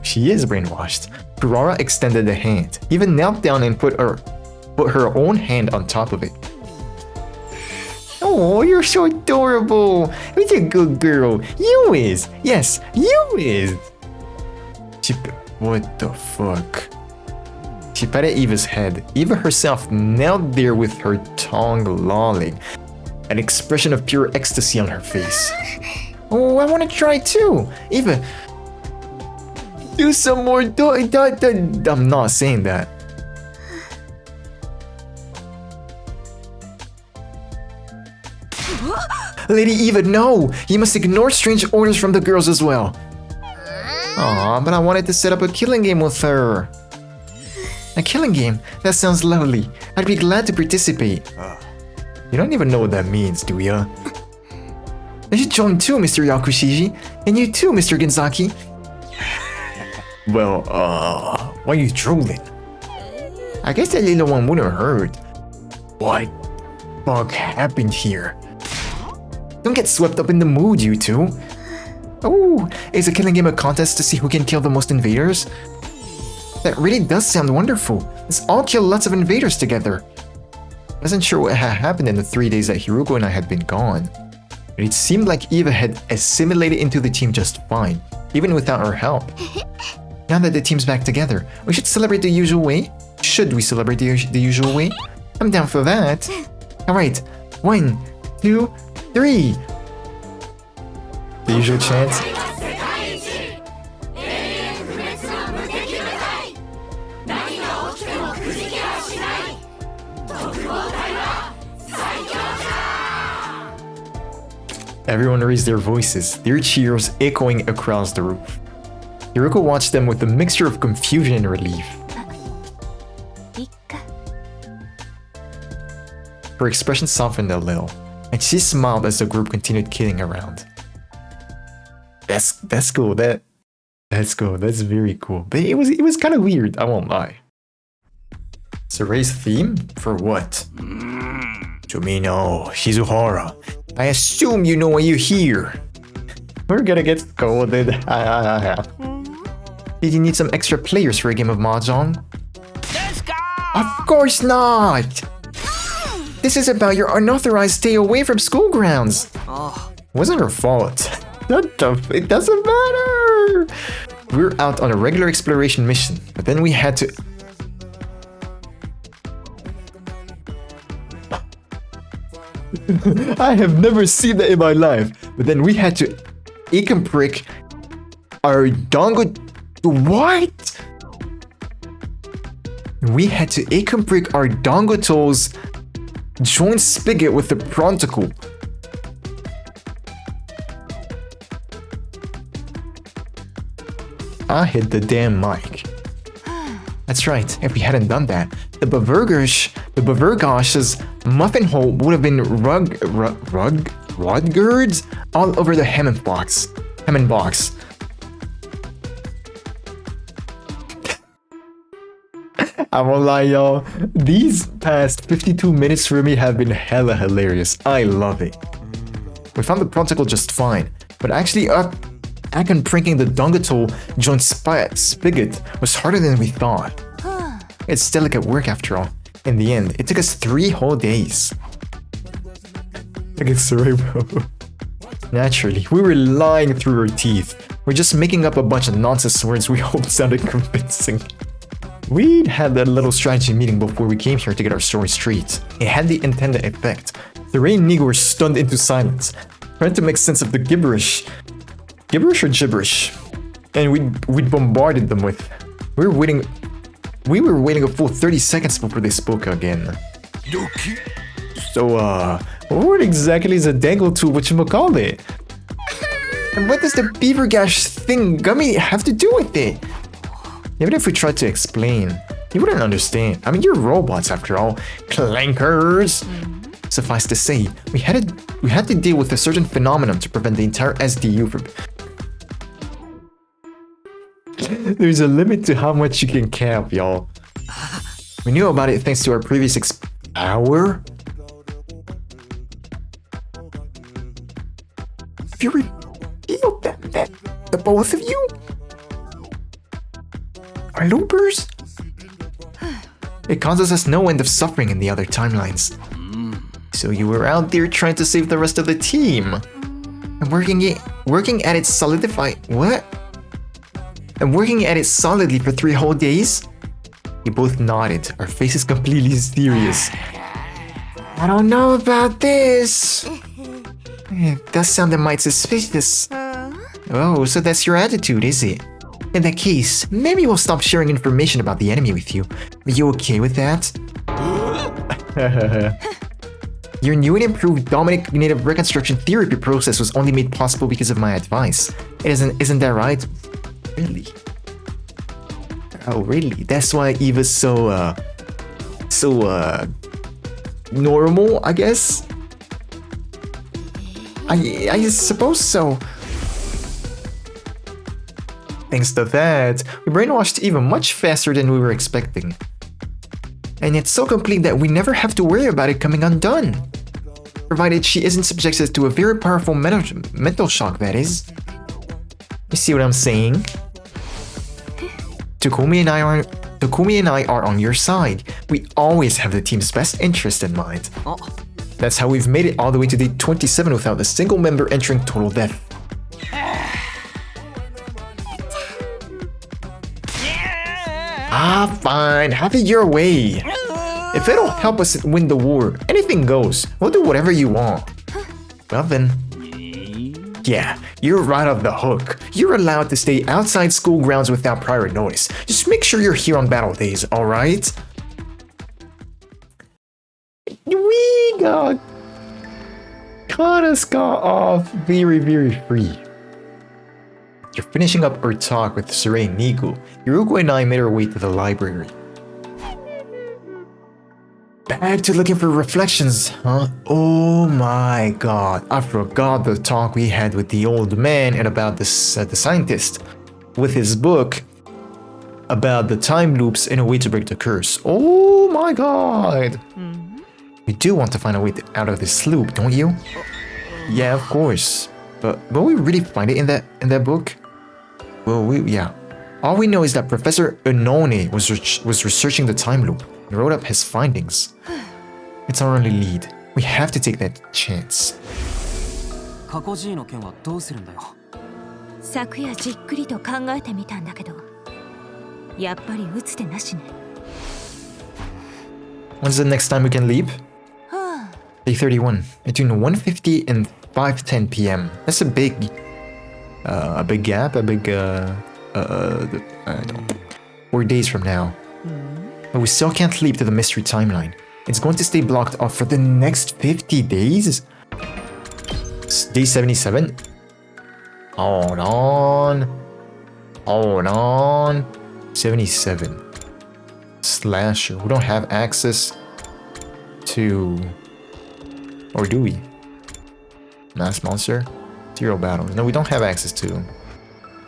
She is brainwashed. Kurara extended a hand, even knelt down and put her own hand on top of it. Oh, you're so adorable. Who's a good girl? You is. Yes, you is. What the fuck? She patted Eva's head. Eva herself knelt there with her tongue lolling, an expression of pure ecstasy on her face. Oh, I want to try too. Eva, do some more. I'm not saying that. Lady Eva, no! You must ignore strange orders from the girls as well. Aw, but I wanted to set up a killing game with her. A killing game? That sounds lovely. I'd be glad to participate. You don't even know what that means, do ya? I should join too, Mr. Yakushiji. And you too, Mr. Genzaki. Well, why are you trolling? I guess that little one wouldn't hurt. What the fuck happened here? Don't get swept up in the mood, you two. Oh, is a killing game a contest to see who can kill the most invaders? That really does sound wonderful. Let's all kill lots of invaders together. I wasn't sure what had happened in the 3 days that Hiruko and I had been gone. But it seemed like Eva had assimilated into the team just fine, even without our help. Now that the team's back together, we should celebrate the usual way. Should we celebrate the usual way? I'm down for that. Alright, 1, 2, 3. The usual chant. Everyone raised their voices, their cheers echoing across the roof. Hiruko watched them with a mixture of confusion and relief. Her expression softened a little, and she smiled as the group continued kidding around. That's cool. That's cool. That's very cool. But it was kind of weird. I won't lie. Suray's theme for what? Tomino, Shizuhara. I assume you know why you're here. We're gonna get scolded. Did you need some extra players for a game of Mahjong? Let's go! Of course not! This is about your unauthorized stay away from school grounds. Oh. Wasn't her fault. It doesn't matter. We were out on a regular exploration mission, but then we had to... I have never seen that in my life. But then we had to prick our dongo... What? We had to prick our dongoto's joint spigot with the prontacle. I hit the damn mic. That's right, if we hadn't done that, the Bavergosh's muffin hole would have been rudgers all over the Hammond box. I won't lie, y'all. These past 52 minutes for me have been hella hilarious. I love it. We found the prontacle just fine, but actually pranking the dongoto joint spigot was harder than we thought. It's delicate work after all. In the end, it took us 3 whole days. Look at Cerebro. Naturally, we were lying through our teeth. We're just making up a bunch of nonsense words we hoped sounded convincing. We'd had that little strategy meeting before we came here to get our story straight. It had the intended effect. The Ray and Nigo were stunned into silence, trying to make sense of the gibberish. Gibberish or gibberish? And we'd bombarded them with... We were waiting a full 30 seconds before they spoke again. So, what exactly is a dangle tool, whatchamacallit? And what does the beaver gash thing gummy have to do with it? Even if we tried to explain, you wouldn't understand. I mean, you're robots after all. Clankers! Suffice to say, we had to deal with a certain phenomenon to prevent the entire SDU from... There's a limit to how much you can cap, y'all. We knew about it thanks to our previous hour? Have you revealed that the both of you are loopers? It causes us no end of suffering in the other timelines. So you were out there trying to save the rest of the team. And working at it solidify... What? And working at it solidly for 3 whole days? We both nodded, our faces completely serious. I don't know about this. It does sound a mite suspicious. Oh, so that's your attitude, is it? In that case, maybe we'll stop sharing information about the enemy with you. Are you okay with that? Your new and improved dominant cognitive reconstruction therapy process was only made possible because of my advice. Isn't that right? Really? Oh, really? That's why Eva's so normal, I guess? I suppose so. Thanks to that, we brainwashed Eva much faster than we were expecting. And it's so complete that we never have to worry about it coming undone. Provided she isn't subjected to a very powerful mental shock, that is. You see what I'm saying? Takumi and I are on your side. We always have the team's best interest in mind. That's how we've made it all the way to day 27 without a single member entering total death. Fine, have it your way. If it'll help us win the war, anything goes. We'll do whatever you want. Well then. Yeah, you're right off the hook. You're allowed to stay outside school grounds without prior notice. Just make sure you're here on battle days, alright? We got kinda got off very free. You're finishing up our talk with Saray and Niku. Yuruko and I made our way to the library. Back to looking for reflections, huh? Oh my god, I forgot the talk we had with the old man and about this, the scientist with his book about the time loops and a way to break the curse. Oh my god. We do want to find a way out of this loop, don't you? Yeah, of course. But will we really find it in that book? Well, yeah. All we know is that Professor Unone was researching the time loop and wrote up his findings. It's our only lead. We have to take that chance. 過去 G の件はどうするんだよ。昨夜じっくりと考えてみたんだけど、やっぱり打つ手なしね。When's the next time we can leave? Day 31, between 1:50 and 5:10 p.m. That's a big gap, I don't know, 4 days from now. But we still can't leap to the mystery timeline. It's going to stay blocked off for the next 50 days? Day 77? Hold on. 77. Slasher. We don't have access to... Or do we? Mass Monster? Zero Battles. No, we don't have access to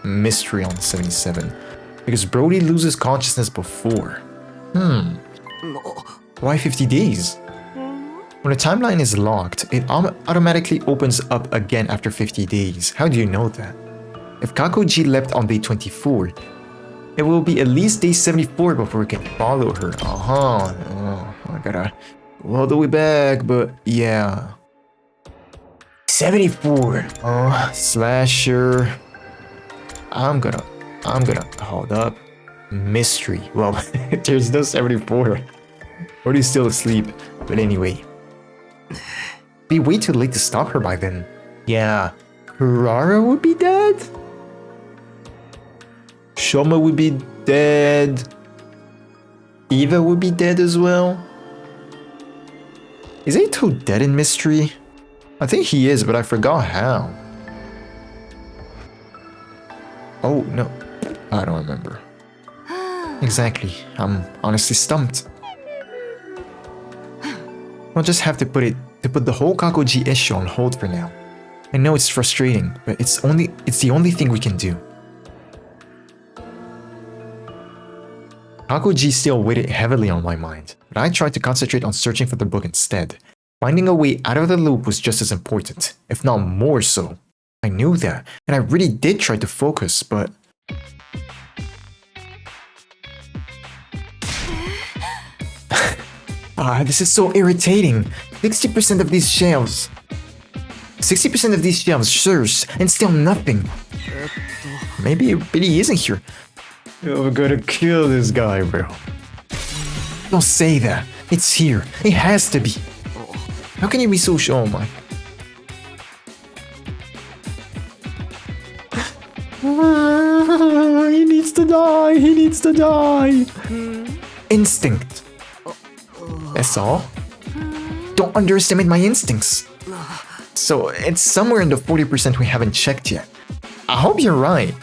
Mystery on 77. Because Brody loses consciousness before. Why 50 days? When a timeline is locked, it automatically opens up again after 50 days. How do you know that? If Kakoji left on day 24, it will be at least day 74 before we can follow her. I gotta go all the way back, but yeah. 74. Slasher. I'm gonna hold up. Mystery. Well, there's no 74. Or he's still asleep. But anyway. Be way too late to stop her by then. Yeah. Kurara would be dead? Shoma would be dead. Eva would be dead as well. Is Eito dead in Mystery? I think he is, but I forgot how. Oh, no. I don't remember. Exactly. I'm honestly stumped. We'll just have to put the whole Kakoji issue on hold for now. I know it's frustrating, but it's the only thing we can do. Kakoji still weighed heavily on my mind, but I tried to concentrate on searching for the book instead. Finding a way out of the loop was just as important, if not more so. I knew that, and I really did try to focus, but... this is so irritating. 60% of these shelves, sirs, and still nothing. Maybe he isn't here. We're gonna kill this guy, bro. Don't say that. It's here. It has to be. How can you be so sure, Mike? He needs to die. He needs to die. Instinct. That's all. Don't underestimate my instincts. So it's somewhere in the 40% we haven't checked yet. I hope you're right.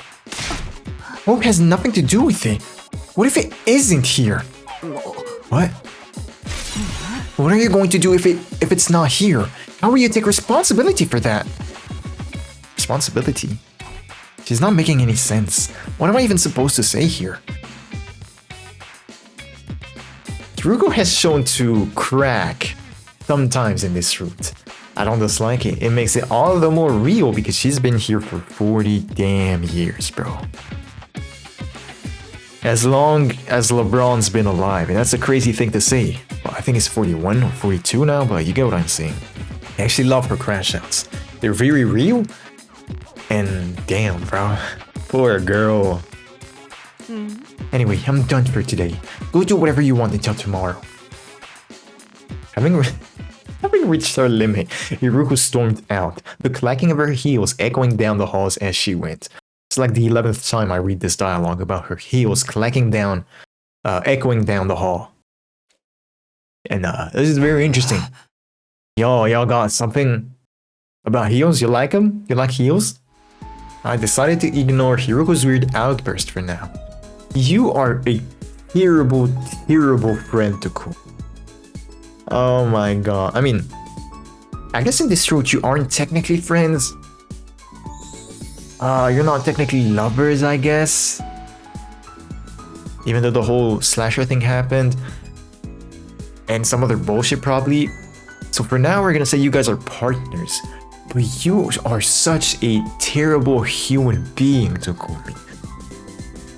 Hope has nothing to do with it. What if it isn't here? What? What are you going to do if it's not here? How will you take responsibility for that? Responsibility? She's not making any sense. What am I even supposed to say here? Ruko has shown to crack sometimes in this route. I don't dislike it. It makes it all the more real because she's been here for 40 damn years, bro. As long as LeBron's been alive, and that's a crazy thing to say. Well, I think he's 41 or 42 now, but you get what I'm saying. I actually love her crash outs. They're very real. And damn, bro. Poor girl. Anyway, I'm done for today. Go do whatever you want until tomorrow. Having reached her limit, Hiruko stormed out, the clacking of her heels echoing down the halls as she went. It's like the 11th time I read this dialogue about her heels clacking down, echoing down the hall. And this is very interesting. Y'all got something about heels? You like them? You like heels? I decided to ignore Hiruko's weird outburst for now. You are a terrible, terrible friend to Ko. Oh my god. I mean, I guess in this route you aren't technically friends. You're not technically lovers, I guess. Even though the whole slasher thing happened. And some other bullshit probably. So for now we're gonna say you guys are partners. But you are such a terrible human being, Takumi.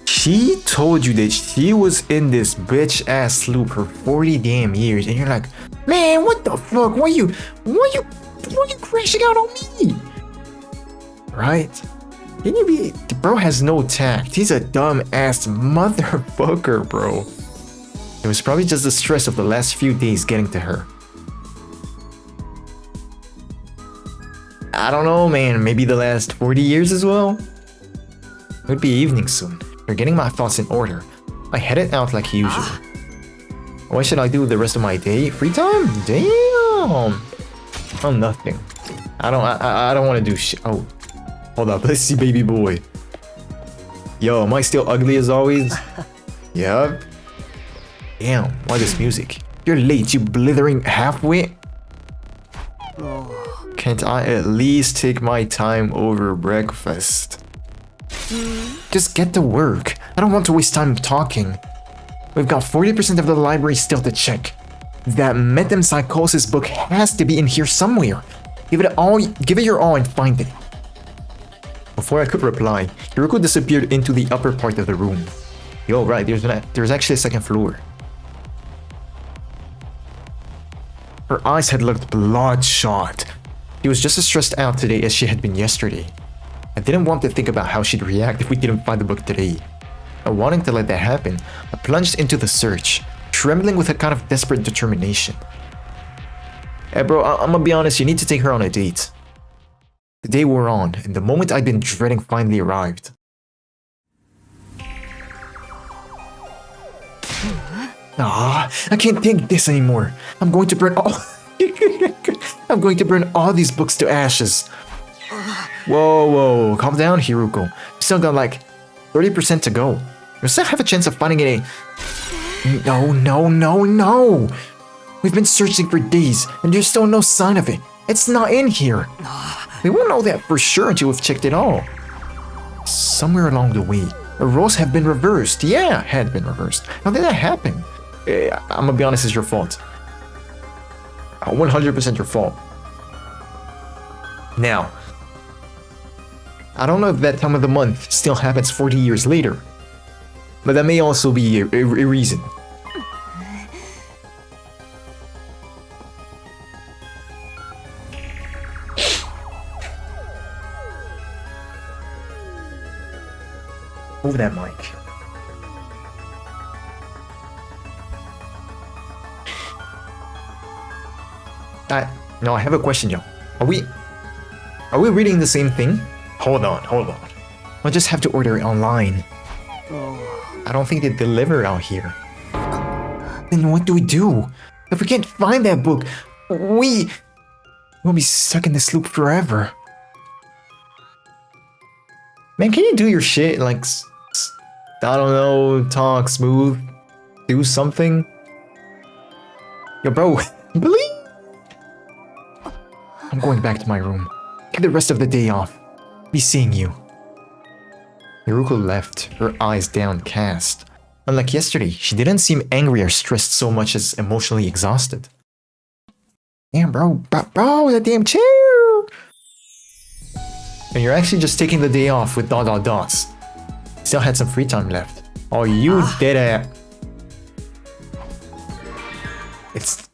She told you that she was in this bitch ass loop for 40 damn years, and you're like, man, what the fuck? Why you crashing out on me? Right? Can you be? The bro has no tact. He's a dumb ass motherfucker, bro. It was probably just the stress of the last few days getting to her. I don't know, man. Maybe the last 40 years as well? It would be evening soon. You're getting my thoughts in order. I headed out like usual. What should I do with the rest of my day? Free time? Damn! Oh, nothing. I don't want to do shit. Oh, hold up. Let's see, baby boy. Yo, am I still ugly as always? Yup. Damn, why this music? You're late, you blithering halfwit. Can't I at least take my time over breakfast? Just get to work. I don't want to waste time talking. We've got 40% of the library still to check. That metempsychosis book has to be in here somewhere. Give it your all and find it. Before I could reply, Hiruko disappeared into the upper part of the room. Yo, right, there's actually a second floor. Her eyes had looked bloodshot. She was just as stressed out today as she had been yesterday. I didn't want to think about how she'd react if we didn't find the book today. Not wanting to let that happen, I plunged into the search, trembling with a kind of desperate determination. Hey bro, I'm gonna be honest, you need to take her on a date. The day wore on, and the moment I'd been dreading finally arrived. I can't take this anymore. I'm going to burn all these books to ashes. Whoa, calm down, Hiruko. You still got like 30% to go. You still have a chance of finding it. No. We've been searching for days, and there's still no sign of it. It's not in here. We won't know that for sure until we've checked it all. Somewhere along the way, the roles have been reversed. Yeah, had been reversed. How did that happen? I'm gonna be honest, it's your fault. 100% your fault. Now, I don't know if that time of the month still happens 40 years later, but that may also be a reason. Move that mic. No, I have a question, yo. Are we reading the same thing? Hold on. I'll just have to order it online. I don't think they deliver out here. Then what do we do? If we can't find that book, we'll be stuck in this loop forever. Man, can you do your shit? Like, I don't know, talk smooth, do something? Yo, bro, believe? I'm going back to my room. Get the rest of the day off. Be seeing you. Hiruko left, her eyes downcast. Unlike yesterday, she didn't seem angry or stressed so much as emotionally exhausted. Damn, bro, that damn chair! And you're actually just taking the day off with ... Still had some free time left. Oh, you did it. It's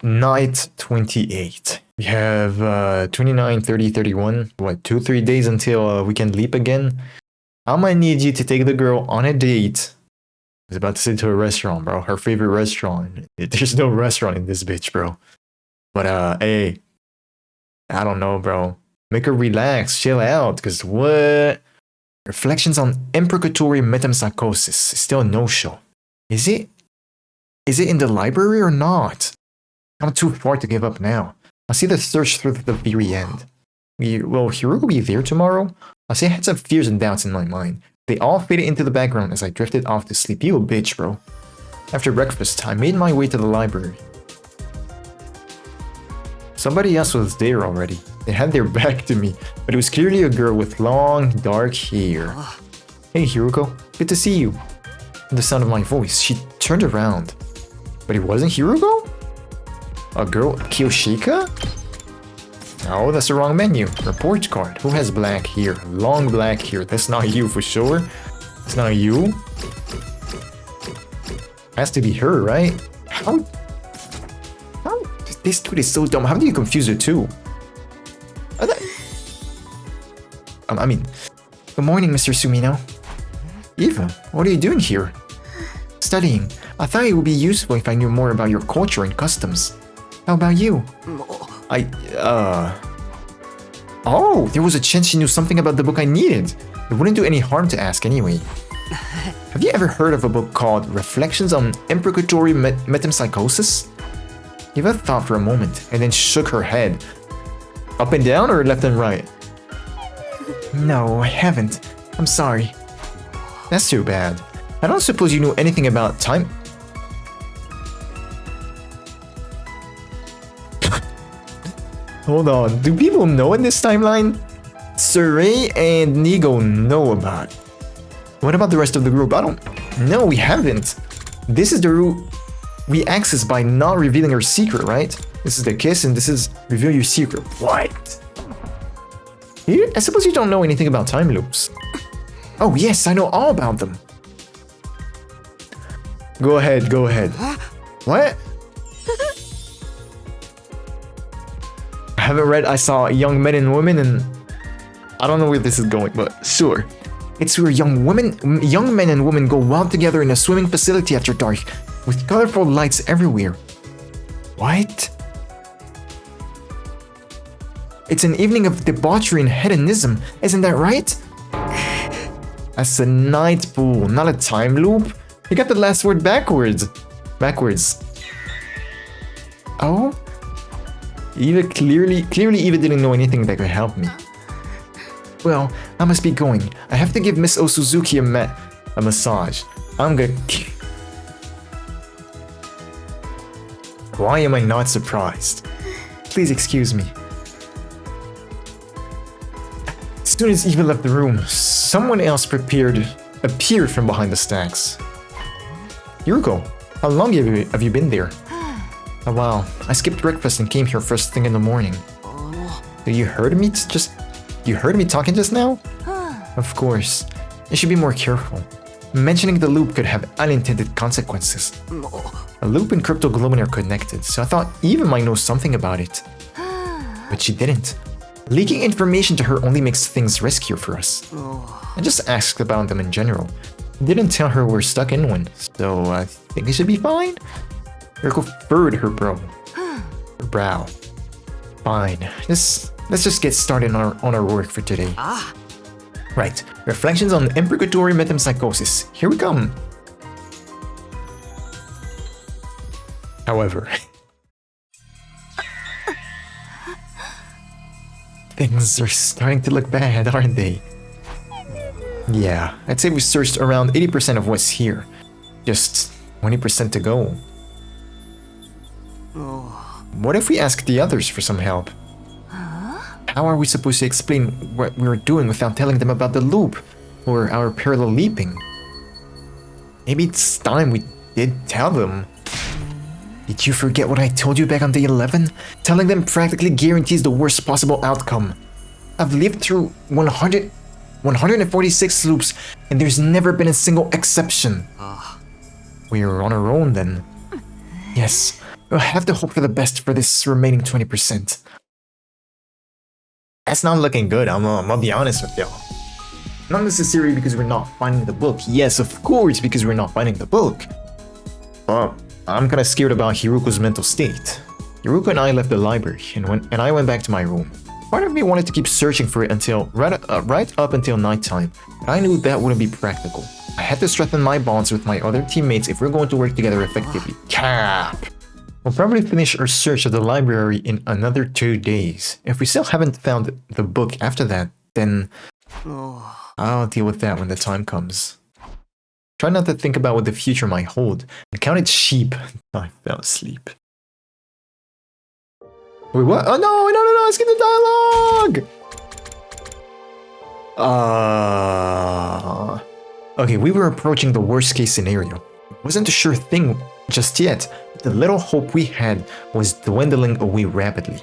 night 28. We have 29, 30, 31. What, 2-3 days until we can leap again? I'm gonna need you to take the girl on a date. I was about to say to a restaurant, bro. Her favorite restaurant. There's no restaurant in this bitch, bro. But hey, I don't know, bro. Make her relax, chill out, cause what? Reflections on imprecatory metempsychosis is still a no-show. Is it in the library or not? Not too far to give up now. I'll see the search through to the very end. Will Hiruko be there tomorrow? I'll say I had some fears and doubts in my mind. They all faded into the background as I drifted off to sleep. You a bitch, bro. After breakfast, I made my way to the library. Somebody else was there already. They had their back to me, but it was clearly a girl with long, dark hair. Hey Hiruko, good to see you. At the sound of my voice, she turned around. But it wasn't Hiruko? A girl, Kiyoshika? Oh, that's the wrong menu. Report card. Who has black hair? Long black hair. That's not you for sure. It's not you. Has to be her, right? How? This dude is so dumb. How do you confuse the two? I mean, good morning, Mr. Sumino. Eva, what are you doing here? Studying. I thought it would be useful if I knew more about your culture and customs. How about you? Oh, there was a chance she knew something about the book I needed. It wouldn't do any harm to ask anyway. Have you ever heard of a book called Reflections on Imprecatory Metempsychosis? Eva thought for a moment and then shook her head. Up and down or left and right? No, I haven't. I'm sorry. That's too bad. I don't suppose you knew anything about time. Hold on, do people know in this timeline? Surrey and Nigo know about. What about the rest of the group? I don't know, we haven't. This is the route we access by not revealing our secret, right? This is the kiss and this is reveal your secret. What? I suppose you don't know anything about time loops. Oh yes, I know all about them. Go ahead, go ahead. What? I haven't read I Saw Young Men and Women and I don't know where this is going, but sure. It's where young men and women go wild together in a swimming facility after dark with colorful lights everywhere. What? It's an evening of debauchery and hedonism, isn't that right? That's a night pool, not a time loop. You got the last word backwards. Oh? Eva clearly Eva didn't know anything that could help me. Well, I must be going. I have to give Miss Osuzuki a massage. I'm good. Why am I not surprised? Please excuse me. As soon as Eva left the room, someone else appeared from behind the stacks. Yuko, how long have you been there? A while. I skipped breakfast and came here first thing in the morning. You heard me talking just now? Of course. You should be more careful. Mentioning the loop could have unintended consequences. A loop and cryptoglobin are connected, so I thought Eva might know something about it. But she didn't. Leaking information to her only makes things riskier for us. I just asked about them in general. Didn't tell her we're stuck in one, so I think it should be fine. Yuriko furrowed her brow. Fine. Let's just get started on our work for today. Right. Reflections on imprecatory metempsychosis. Here we come. However, things are starting to look bad, aren't they? Yeah, I'd say we searched around 80% of what's here. Just 20% to go. What if we ask the others for some help? How are we supposed to explain what we were doing without telling them about the loop or our parallel leaping? Maybe it's time we did tell them. Did you forget what I told you back on day 11? Telling them practically guarantees the worst possible outcome. I've lived through 100 146 loops, and there's never been a single exception. We're on our own then. Yes, we'll have to hope for the best for this remaining 20%. That's not looking good, I'm gonna be honest with y'all. Not necessarily because we're not finding the book. Yes, of course, because we're not finding the book. But I'm kinda scared about Hiruko's mental state. Hiruko and I left the library, and I went back to my room. Part of me wanted to keep searching for it until right up until nighttime, but I knew that wouldn't be practical. I had to strengthen my bonds with my other teammates if we're going to work together effectively. Cap! We'll probably finish our search of the library in another 2 days. If we still haven't found the book after that, then I'll deal with that when the time comes. Try not to think about what the future might hold. I counted sheep until I fell asleep. Wait, what? Oh no, I skipped the dialogue! Okay, we were approaching the worst case scenario. It wasn't a sure thing just yet. The little hope we had was dwindling away rapidly.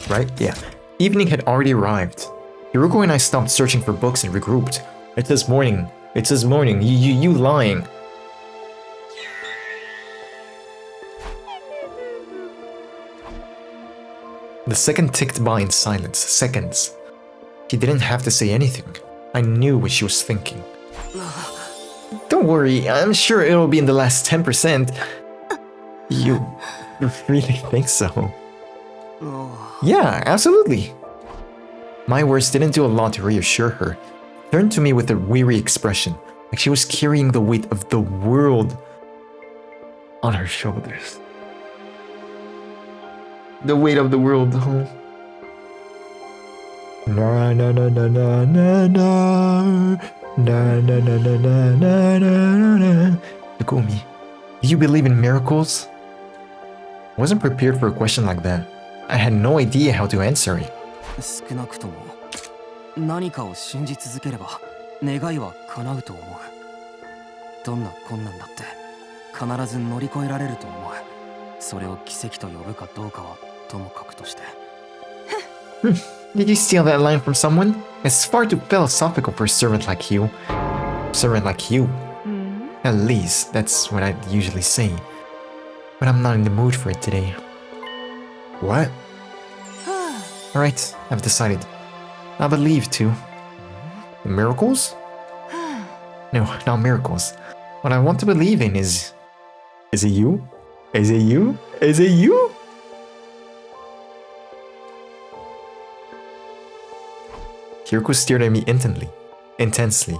Right? Yeah. Evening had already arrived. Hiruko and I stopped searching for books and regrouped. It says morning. It says morning. You lying. The second ticked by in silence. Seconds. She didn't have to say anything. I knew what she was thinking. Don't worry, I'm sure it'll be in the last 10%. You really think so? Yeah, absolutely. My words didn't do a lot to reassure her. She turned to me with a weary expression, like she was carrying the weight of the world on her shoulders. The weight of the world, huh? Na na na na na na na na na na na na na na. Takumi, do you believe in miracles? I wasn't prepared for a question like that. I had no idea how to answer it. 少なくとも何かを信じ続ければ願いは叶うと思う。どんな困難だって必ず乗り越えられると思う。それを奇跡と呼ぶかどうかはともかくとして。Did you steal that line from someone? It's far too philosophical for a servant like you. At least, that's what I'd usually say. But I'm not in the mood for it today. What? Alright, I've decided. I believe too. In miracles? No, not miracles. What I want to believe in is... Is it you? Is it you? Is it you? Hiruko stared at me intensely.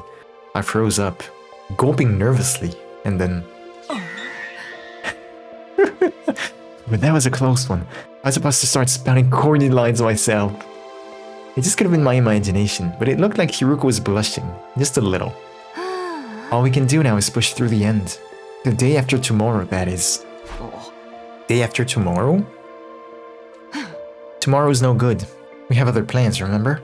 I froze up, gulping nervously, and then... But that was a close one. I was supposed to start spouting corny lines myself. It just could have been my imagination, but it looked like Hiruko was blushing, just a little. All we can do now is push through the end. The day after tomorrow, that is. Day after tomorrow? Tomorrow's no good. We have other plans, remember?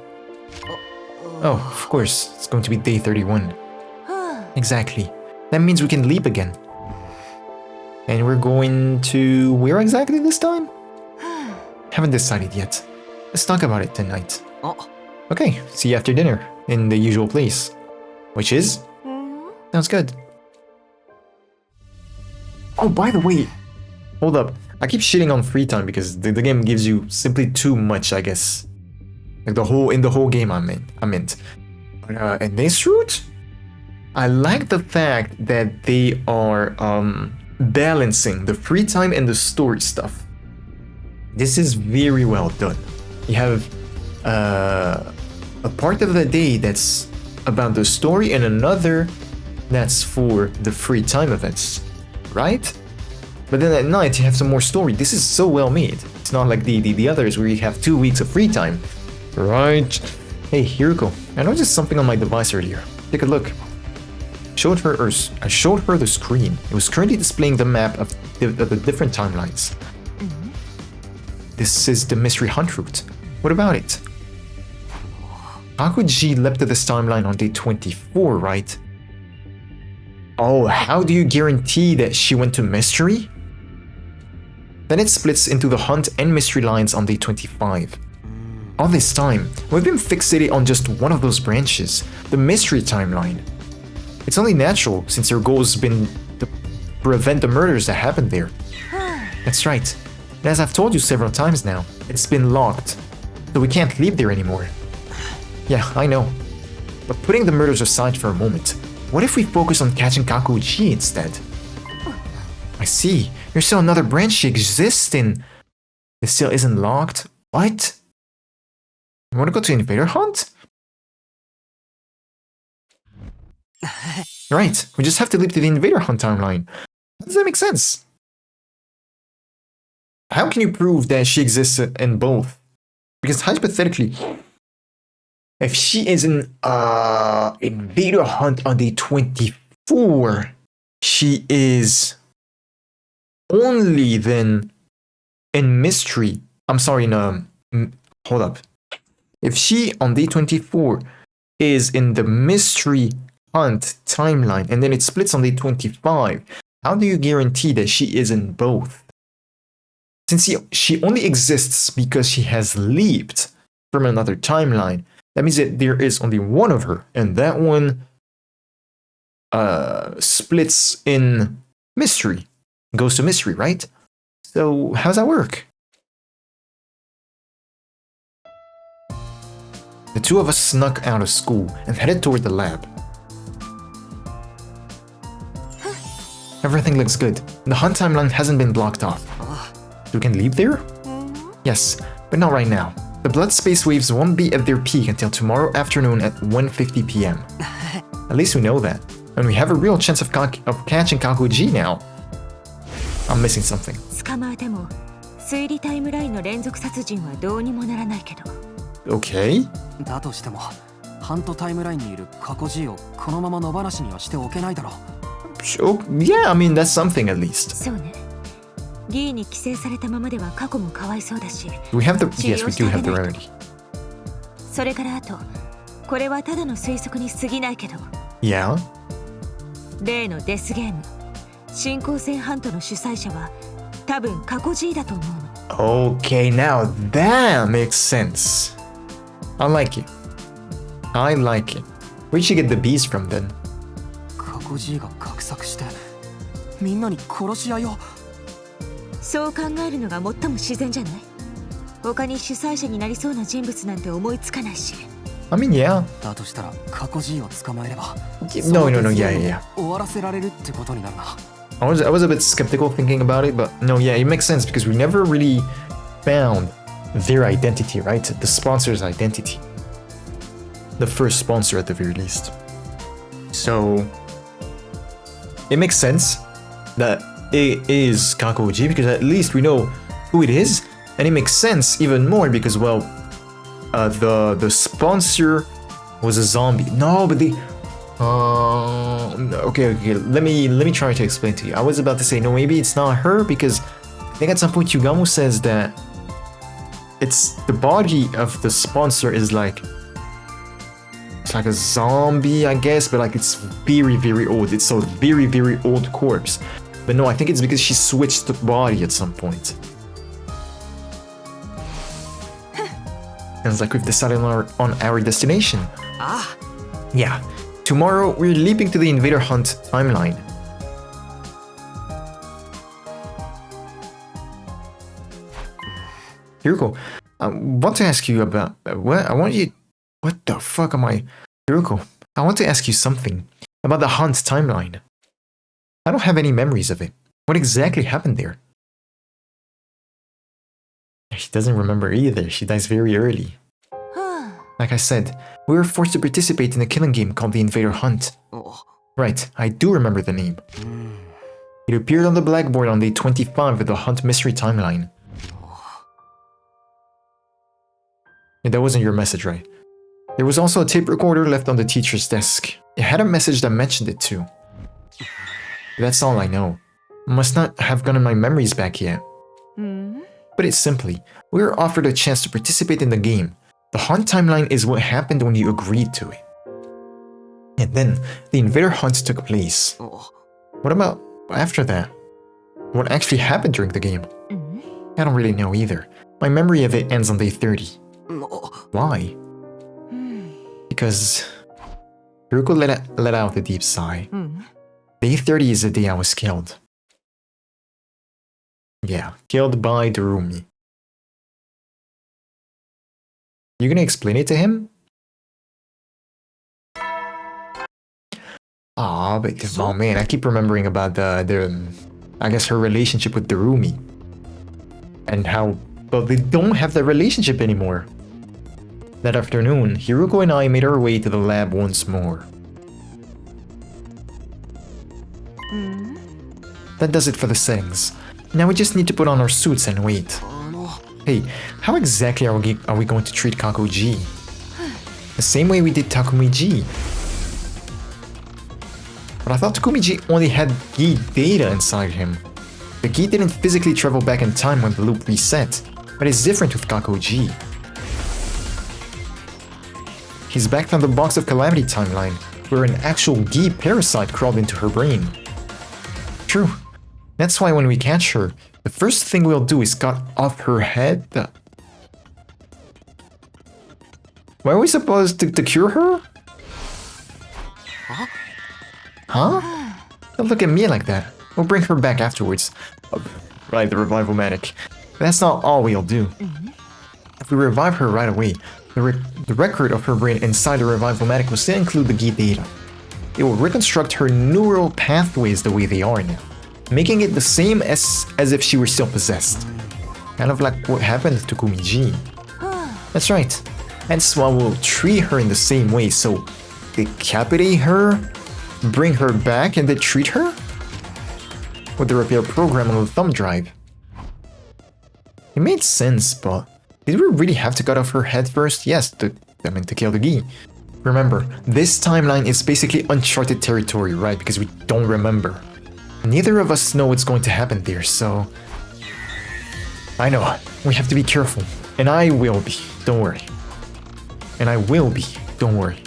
Oh, of course, it's going to be day 31. Exactly. That means we can leap again. And we're going to... where exactly this time? Haven't decided yet. Let's talk about it tonight. Okay, see you after dinner, in the usual place. Which is? Sounds good. Oh, by the way, hold up. I keep shitting on free time because the game gives you simply too much, I guess. Like in the whole game I meant. But in this route, I like the fact that they are balancing the free time and the story stuff. This is very well done. You have a part of the day that's about the story and another that's for the free time events, right? But then at night you have some more story. This is so well made. It's not like the others where you have 2 weeks of free time. Right. Hey, Hiruko, I noticed something on my device earlier. Take a look. I showed her the screen. It was currently displaying the map of the different timelines. This is the mystery hunt route. What about it? Hakuji leapt to this timeline on day 24, right? Oh, how do you guarantee that she went to mystery? Then it splits into the hunt and mystery lines on day 25. all this time, we've been fixated on just one of those branches, the mystery timeline. It's only natural since our goal has been to prevent the murders that happened there. That's right. And as I've told you several times now, it's been locked, so we can't leave there anymore. Yeah, I know. But putting the murders aside for a moment, what if we focus on catching Kakuji instead? I see. There's still another branch she exists in. It still isn't locked? What? You want to go to Invader Hunt? Right, we just have to leap to the Invader Hunt timeline. Does that make sense? How can you prove that she exists in both? Because hypothetically, if she is in Invader Hunt on day 24, she is only then in mystery. I'm sorry, hold up. If she on day 24 is in the mystery hunt timeline and then it splits on day 25, how do you guarantee that she is in both? Since she only exists because she has leaped from another timeline, that means that there is only one of her, and that one splits in mystery, goes to mystery, right? So how does that work? The two of us snuck out of school and headed toward the lab. Everything looks good. The hunt timeline hasn't been blocked off. We can leave there? Yes, but not right now. The blood space waves won't be at their peak until tomorrow afternoon at 1:50 p.m. At least we know that. And we have a real chance of catching Kakuji now. I'm missing something. 捕まえても推理タイムラインの連続殺人はどうにもならないけど。Okay. だとしても、ハントタイムラインにいる過去 G をこのまま野放しにはしておけないだろう。Sure. Yeah, I mean that's something at least. そうね。ギーに規制されたままでは過去もかわいそうだし。We have the yes, we do have the remedy. それからあと、これはただの推測に過ぎないけど。Yeah. 例のデスゲーム、進行性ハントの主催者は多分過去 G だと思うの。Okay, now that makes sense. I like it. I like it. Where'd she get the bees from then? 過去 G が画策してみんなに殺し合いを。そう考えるのが最も自然じゃない？他に主催者になりそうな人物なんて思いつかないし。I mean, yeah. だとしたら過去 G を捕まえれば No, yeah. 終わらせられるってことになるな。I was a bit skeptical thinking about it, but no, yeah, it makes sense because we never really found their identity, right? The sponsor's identity. The first sponsor at the very least. So it makes sense that it is Kakuji because at least we know who it is, and it makes sense even more because, well, the sponsor was a zombie. No, but okay, let me try to explain to you. I was about to say no, maybe it's not her because I think at some point Yugamo says that it's the body of the sponsor is like it's like a zombie, I guess, but like it's very, very old. It's a very, very old corpse. But no, I think it's because she switched the body at some point. And it's like we've decided on our destination. Ah. Yeah. Tomorrow, we're leaping to the Invader Hunt timeline. Hiruko, I want to ask you about... What the fuck am I... Hiruko, I want to ask you something about the Hunt timeline. I don't have any memories of it. What exactly happened there? She doesn't remember either. She dies very early. Like I said, we were forced to participate in a killing game called the Invader Hunt. Right, I do remember the name. It appeared on the blackboard on day 25 of the Hunt mystery timeline. Yeah, that wasn't your message, right? There was also a tape recorder left on the teacher's desk. It had a message that mentioned it too. That's all I know. Must not have gotten my memories back yet. But it's simply, we were offered a chance to participate in the game. The Hunt timeline is what happened when you agreed to it. And then, the Invader Hunt took place. What about after that? What actually happened during the game? I don't really know either. My memory of it ends on day 30. Why? Because Hiruko let out a deep sigh. Day 30 is the day I was killed. Yeah, killed by Darumi. You gonna explain it to him? Ah, but oh man, I keep remembering about the I guess her relationship with Darumi. And how, well, they don't have that relationship anymore. That afternoon, Hiruko and I made our way to the lab once more. That does it for the settings. Now we just need to put on our suits and wait. Hey, how exactly are we going to treat Kakuji? The same way we did Takumiji. But I thought Takumiji only had Gi data inside him. The Gi didn't physically travel back in time when the loop reset, but it's different with Kakuji. He's back on the Box of Calamity timeline, where an actual Gi parasite crawled into her brain. True. That's why when we catch her, the first thing we'll do is cut off her head. Why are we supposed to cure her? Huh? Don't look at me like that. We'll bring her back afterwards. Right, the revival manic. But that's not all we'll do. If we revive her right away, the record of her brain inside the revival manic will still include the Gi data. It will reconstruct her neural pathways the way they are now, making it the same as if she were still possessed. Kind of like what happened to Kumiji. That's right. That's why we'll treat her in the same way, so decapitate her, bring her back, and then treat her? With the repair program on the thumb drive. It made sense, but did we really have to cut off her head first? Yes, to kill the Gi. Remember, this timeline is basically uncharted territory, right? Because we don't remember. Neither of us know what's going to happen there, so... I know, we have to be careful. And I will be, don't worry. And I will be, don't worry.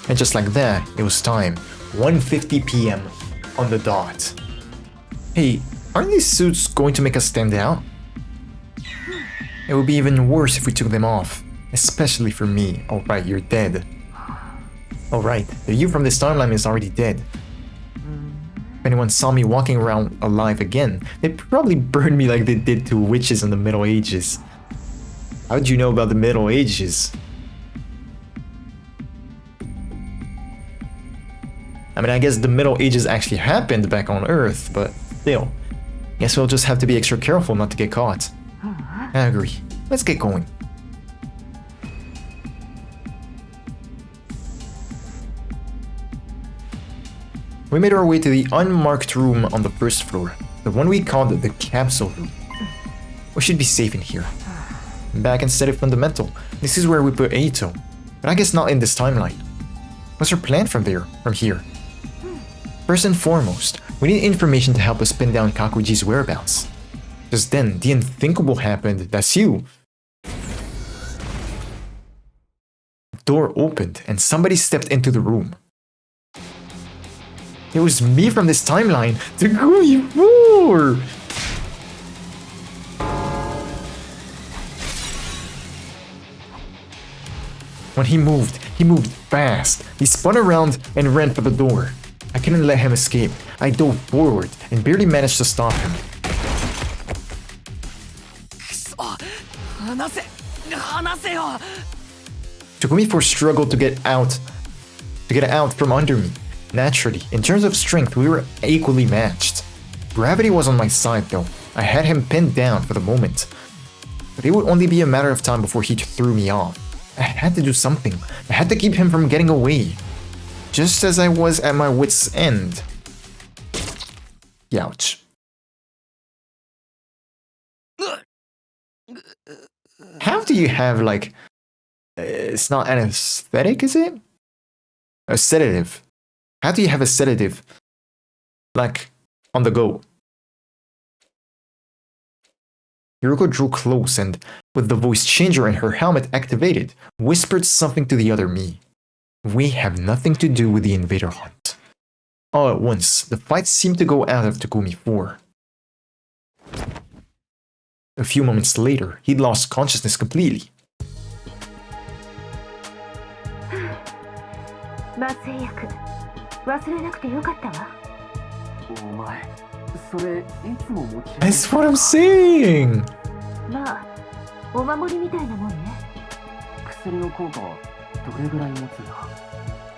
And just like that, it was time. 1:50 p.m. on the dot. Hey, aren't these suits going to make us stand out? It would be even worse if we took them off. Especially for me. Alright, you're dead. Alright, the you from this timeline is already dead. If anyone saw me walking around alive again, they'd probably burn me like they did to witches in the Middle Ages. How'd you know about the Middle Ages? I mean, I guess the Middle Ages actually happened back on Earth, but still. Guess we'll just have to be extra careful not to get caught. I agree. Let's get going. We made our way to the unmarked room on the first floor, the one we called the capsule room. We should be safe in here. Back in Steady Fundamental, this is where we put Eito, but I guess not in this timeline. What's our plan from here? First and foremost, we need information to help us pin down Kakuji's whereabouts. Just then, the unthinkable happened. That's you. The door opened and somebody stepped into the room. It was me from this timeline, Takumi 4! When he moved fast. He spun around and ran for the door. I couldn't let him escape. I dove forward and barely managed to stop him. Takumi 4 struggled to get out from under me. Naturally, in terms of strength, we were equally matched. Gravity was on my side though. I had him pinned down for the moment. But it would only be a matter of time before he threw me off. I had to do something. I had to keep him from getting away. Just as I was at my wit's end. Youch. How do you have, like... it's not anesthetic, is it? A sedative. How do you have a sedative? Like, on the go? Hiruko drew close and, with the voice changer in her helmet activated, whispered something to the other me. We have nothing to do with the invader hunt. All at once, the fight seemed to go out of Takumi 4. A few moments later, he'd lost consciousness completely. 麻酔薬忘れなくてよかったわ。お前それいつも持ち That's what I'm saying! まあお守りみたいなもんね。薬の効果はどれぐらい持つんだ。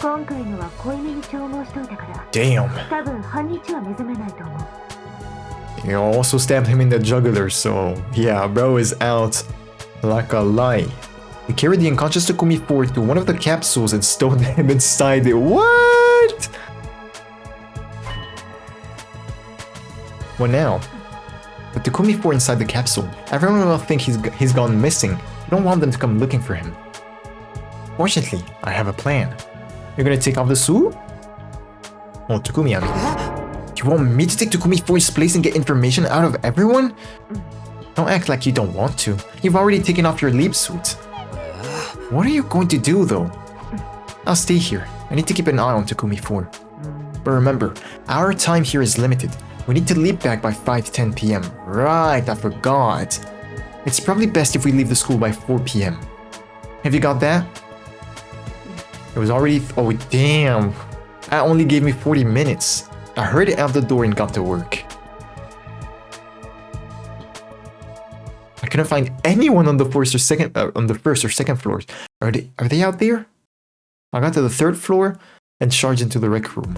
今回のは濃いめに調合しといたから Damn. 多分半日は目覚めないと思う。 You also stabbed him in the jugular, so yeah, bro is out like a light. They carried the unconscious Takumi forward to one of the capsules and stowed him inside it. What? What now? With Takumi 4 inside the capsule, everyone will think he's gone missing. You don't want them to come looking for him. Fortunately, I have a plan. You're gonna take off the suit? Oh, Takumi, I mean. You want me to take Takumi 4's place and get information out of everyone? Don't act like you don't want to. You've already taken off your leap suit. What are you going to do, though? I'll stay here. I need to keep an eye on Takumi 4. But remember, our time here is limited. We need to leap back by 5:10 p.m. Right, I forgot. It's probably best if we leave the school by 4 p.m. Have you got that? It was already... Oh, damn. That only gave me 40 minutes. I heard it out the door and got to work. I couldn't find anyone on the first or second floors. Are they out there? I got to the 3rd floor and charged into the rec room.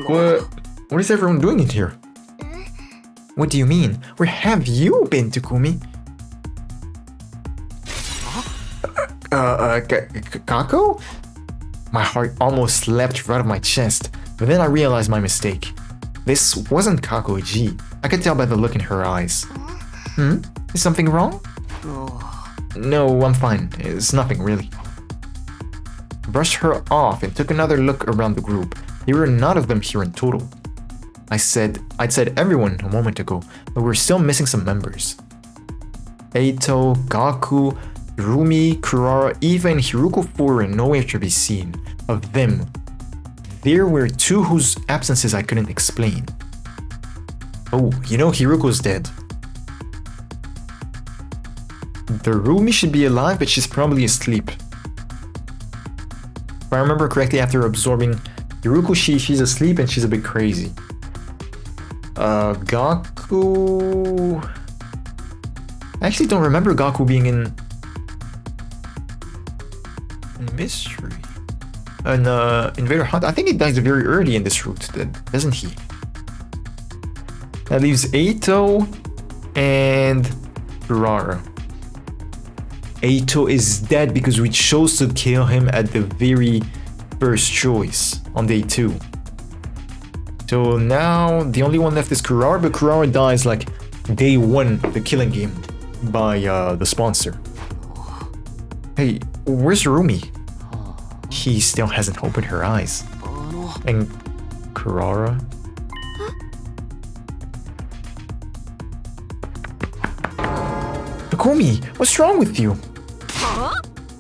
What is everyone doing in here? What do you mean? Where have you been, Takumi? Kako? My heart almost leapt right out of my chest, but then I realized my mistake. This wasn't Kako G. I could tell by the look in her eyes. Is something wrong? No, I'm fine. It's nothing really. I brushed her off and took another look around the group. There were 9 of them here in total. I'd said everyone a moment ago, but we're still missing some members. Eito, Gaku, Rumi, Kurara, Eva, and Hiruko 4 were nowhere to be seen. Of them, there were 2 whose absences I couldn't explain. Oh, you know Hiruko's dead. The Rumi should be alive, but she's probably asleep. If I remember correctly, after absorbing Hiruko, she's asleep and she's a bit crazy. Gaku... I actually don't remember Gaku being in Mystery. And Invader Hunt, I think he dies very early in this route, doesn't he? That leaves Eito and Kurara. Eito is dead because we chose to kill him at the very first choice on day 2. So now the only one left is Kurara, but Kurara dies like day 1 of the killing game by the sponsor. Hey, where's Rumi? She still hasn't opened her eyes. And Kurara? Takumi, what's wrong with you?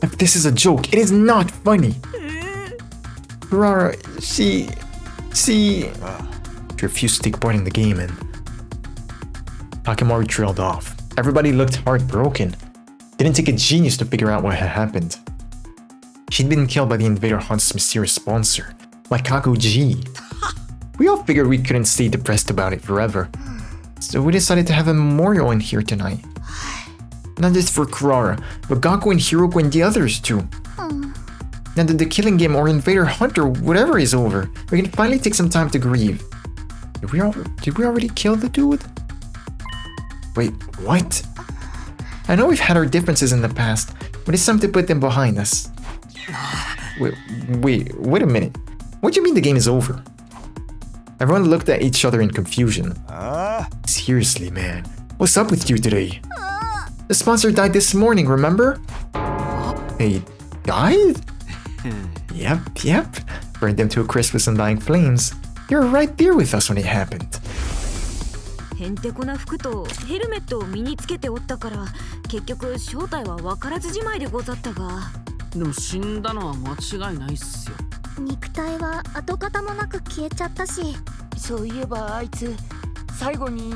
If this is a joke, it is not funny. Kurara, she refused to take part in the game and Hakimori trailed off. Everybody looked heartbroken. Didn't take a genius to figure out what had happened. She'd been killed by the Invader Hunt's mysterious sponsor, like Kako G. We all figured we couldn't stay depressed about it forever, so we decided to have a memorial in here tonight. Not just for Kurara, but Gaku and Hiroko and the others too. Now that the killing game or Invader Hunt or whatever is over, we can finally take some time to grieve. Did we already kill the dude? Wait, what? I know we've had our differences in the past, but it's time to put them behind us. Wait a minute. What do you mean the game is over? Everyone looked at each other in confusion. Seriously, man. What's up with you today? The sponsor died this morning, remember? They died? Yep. Burned them to a crisp with some dying flames. You were right there with us when it happened. へんてこな服とヘルメットを身につけておったから結局正体は分からずじまいでござったがでも死んだのは間違いないっすよ。肉体は跡形もなく消えちゃったし、そういえばあいつ最後に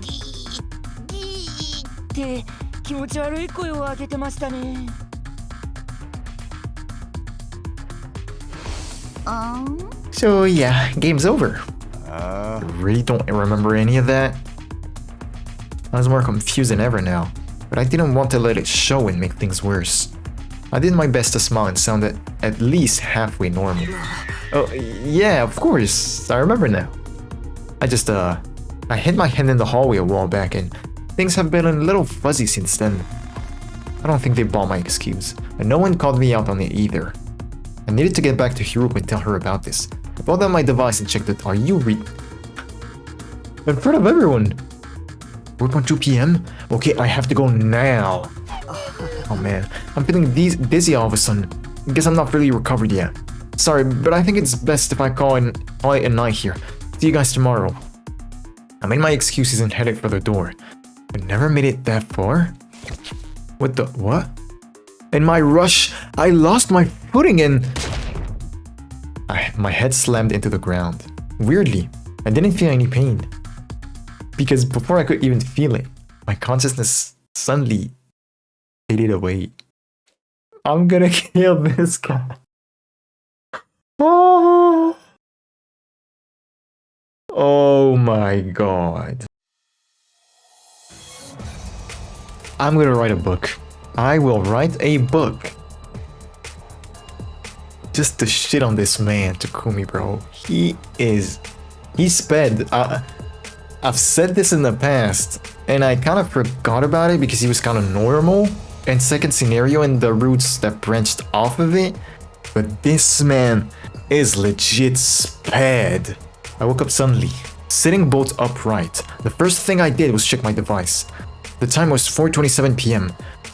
ギーって気持ち悪い声を上げてましたね。So yeah, game's over. I really don't remember any of that. I was more confused than ever now, but I didn't want to let it show and make things worse. I did my best to smile and sound at least halfway normal. Oh, yeah, of course, I remember now. I hit my hand in the hallway a while back and things have been a little fuzzy since then. I don't think they bought my excuse, and no one called me out on it either. I needed to get back to Hiruko and tell her about this. I pulled out my device and checked it. Are you in front of everyone? 4:2 p.m? Okay, I have to go now. Oh man, I'm feeling dizzy all of a sudden. I guess I'm not really recovered yet. Sorry, but I think it's best if I call it a night here. See you guys tomorrow. I made my excuses and headed for the door. I never made it that far. What? In my rush, I lost my footing and my head slammed into the ground. Weirdly, I didn't feel any pain. Because before I could even feel it, my consciousness suddenly faded away. I'm gonna kill this guy. Oh my god. I'm gonna write a book. I will write a book. Just to shit on this man, Takumi, bro. He sped. I've said this in the past, and I kind of forgot about it because he was kind of normal. And second scenario and the routes that branched off of it. But this man is legit sped. I woke up suddenly, sitting bolt upright. The first thing I did was check my device. The time was 4:27 p.m.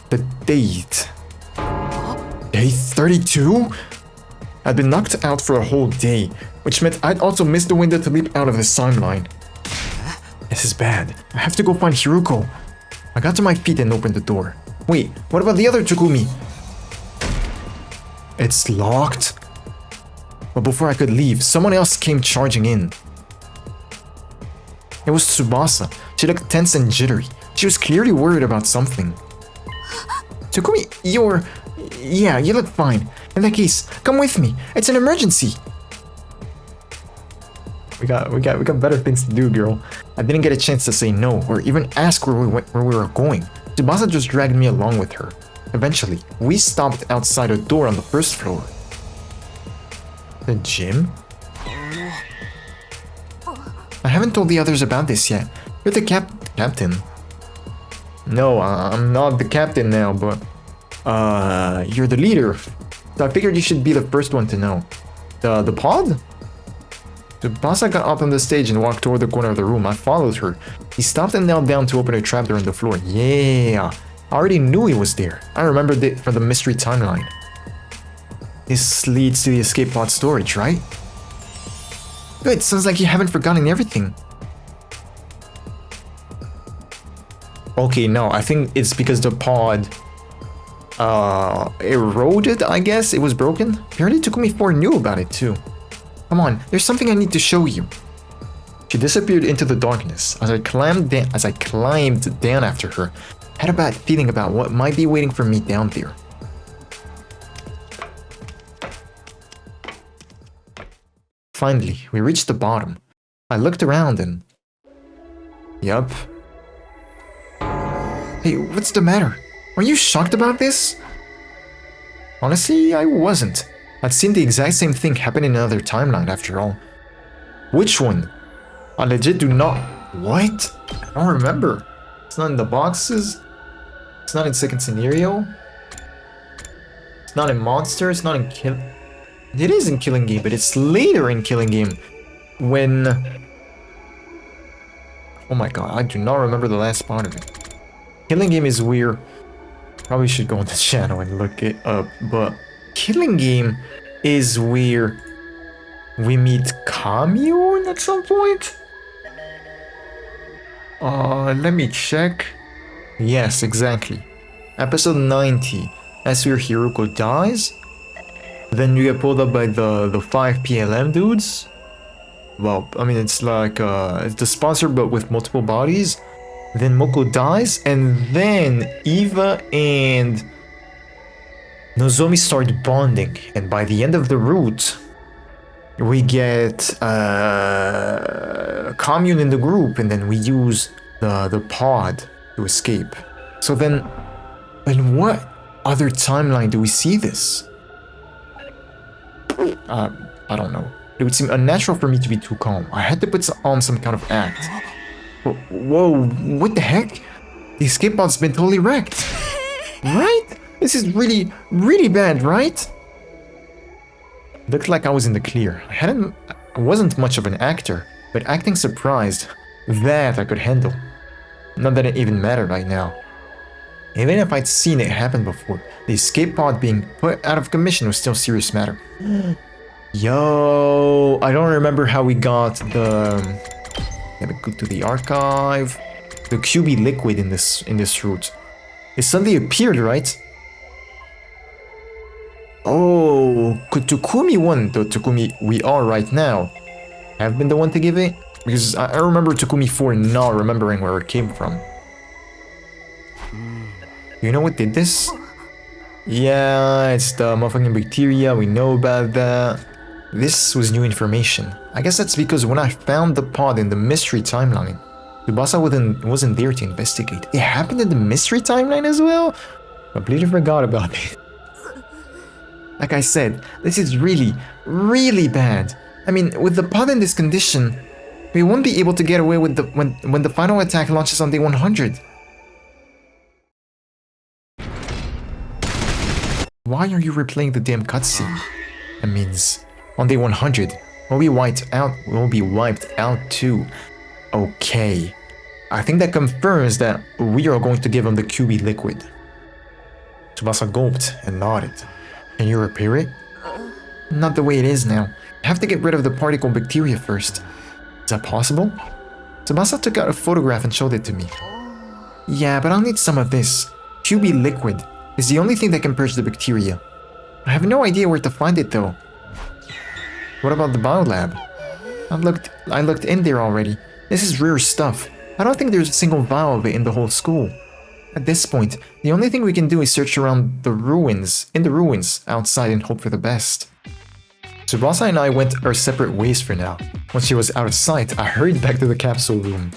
The date. Day 32? I'd been knocked out for a whole day, which meant I'd also missed the window to leap out of this timeline. This is bad. I have to go find Hiruko. I got to my feet and opened the door. Wait, what about the other Takumi? It's locked? But before I could leave, someone else came charging in. It was Tsubasa. She looked tense and jittery. She was clearly worried about something. Takumi, yeah, you look fine. In that case, come with me. It's an emergency. We got better things to do, girl. I didn't get a chance to say no or even ask where we were going. Tsubasa just dragged me along with her. Eventually, we stopped outside a door on the first floor. The gym? I haven't told the others about this yet. You're the captain. No, I'm not the captain now, but you're the leader. So I figured you should be the first one to know. The pod? Tsubasa got up on the stage and walked toward the corner of the room. I followed her. He stopped and knelt down to open a trapdoor in the floor. Yeah, I already knew he was there. I remembered it from the mystery timeline. This leads to the escape pod storage, right? Good, sounds like you haven't forgotten everything. Okay, no, I think it's because the pod eroded, I guess. It was broken. Apparently Takumi 4 knew about it too. Come on, there's something I need to show you. She disappeared into the darkness. As I climbed down after her, I had a bad feeling about what might be waiting for me down there. Finally, we reached the bottom. I looked around and... Yup. Hey, what's the matter? Are you shocked about this? Honestly, I wasn't. I'd seen the exact same thing happen in another timeline after all. Which one? I legit do not... What? I don't remember. It's not in the boxes. It's not in second scenario. It's not in Monster. It's not in Kill... It is in Killing Game, but it's later in Killing Game. When... Oh my god, I do not remember the last part of it. Killing Game is weird. Probably should go on the channel and look it up, but... Killing Game is where we meet Kamyon at some point? Let me check. Yes, exactly. Episode 90. That's where Hiruko dies. Then you get pulled up by the 5 PLM dudes. Well, I mean, it's like, it's the sponsor but with multiple bodies. Then Moko dies, and then Eva and Nozomi start bonding, and by the end of the route, we get commune in the group, and then we use the pod to escape. So then, in what other timeline do we see this? I don't know. It would seem unnatural for me to be too calm. I had to put on some kind of act. Whoa, what the heck? The escape pod's been totally wrecked. Right? This is really, really bad, right? Looked like I was in the clear. I wasn't much of an actor, but acting surprised, that I could handle. Not that it even mattered right now. Even if I'd seen it happen before, the escape pod being put out of commission was still a serious matter. Yo, I don't remember how we got the... Let me go to the archive. The QB liquid in this route. It suddenly appeared, right? Oh, could Takumi won the Takumi we are right now have been the one to give it? Because I remember Takumi 4 not remembering where it came from. You know what did this? Yeah, it's the motherfucking bacteria, we know about that. This was new information. I guess that's because when I found the pod in the mystery timeline, Tsubasa wasn't there to investigate. It happened in the mystery timeline as well? I completely forgot about it. Like I said, this is really, really bad. I mean, with the pod in this condition, we won't be able to get away with when the final attack launches on day 100. Why are you replaying the damn cutscene? That means on day 100, we'll be wiped out too. Okay. I think that confirms that we are going to give him the QB liquid. Tsubasa gulped and nodded. Can you repair it? Not the way it is now. I have to get rid of the particle bacteria first. Is that possible? Tsubasa took out a photograph and showed it to me. Yeah, but I'll need some of this. QB liquid is the only thing that can purge the bacteria. I have no idea where to find it though. What about the biolab? I looked in there already. This is rare stuff. I don't think there's a single vial of it in the whole school. At this point, the only thing we can do is search around the ruins outside and hope for the best. Tsubasa and I went our separate ways for now. Once she was out of sight, I hurried back to the capsule room.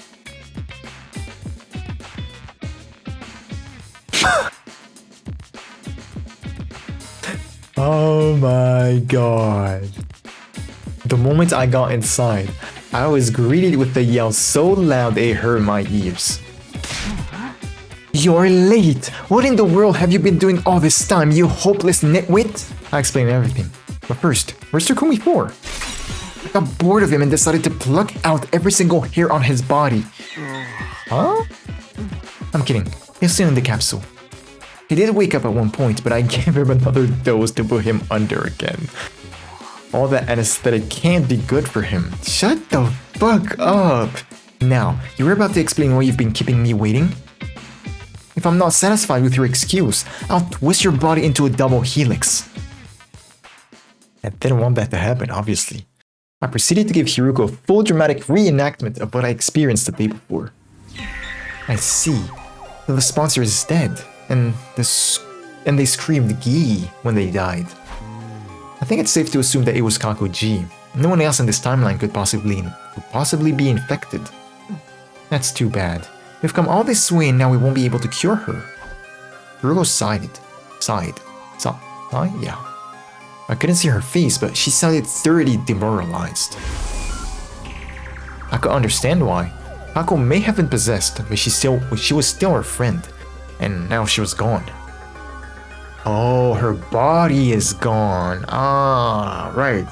Oh my god. The moment I got inside, I was greeted with a yell so loud it hurt my ears. You're late! What in the world have you been doing all this time, you hopeless nitwit? I explained everything. But first, where's Takumi 4? I got bored of him and decided to pluck out every single hair on his body. Huh? I'm kidding. He's still in the capsule. He did wake up at one point, but I gave him another dose to put him under again. All that anesthetic can't be good for him. Shut the fuck up! Now, you were about to explain why you've been keeping me waiting? If I'm not satisfied with your excuse, I'll twist your body into a double helix. I didn't want that to happen, obviously. I proceeded to give Hiruko a full dramatic reenactment of what I experienced the day before. I see. The sponsor is dead, and they screamed "Gee" when they died. I think it's safe to assume that it was Kakuji. No one else in this timeline could possibly be infected. That's too bad. We've come all this way and now we won't be able to cure her. Hiruko sighed. Yeah. I couldn't see her face, but she sounded thoroughly demoralized. I could understand why. Kako may have been possessed, but she was still our friend, and now she was gone. Oh, her body is gone. Ah, right.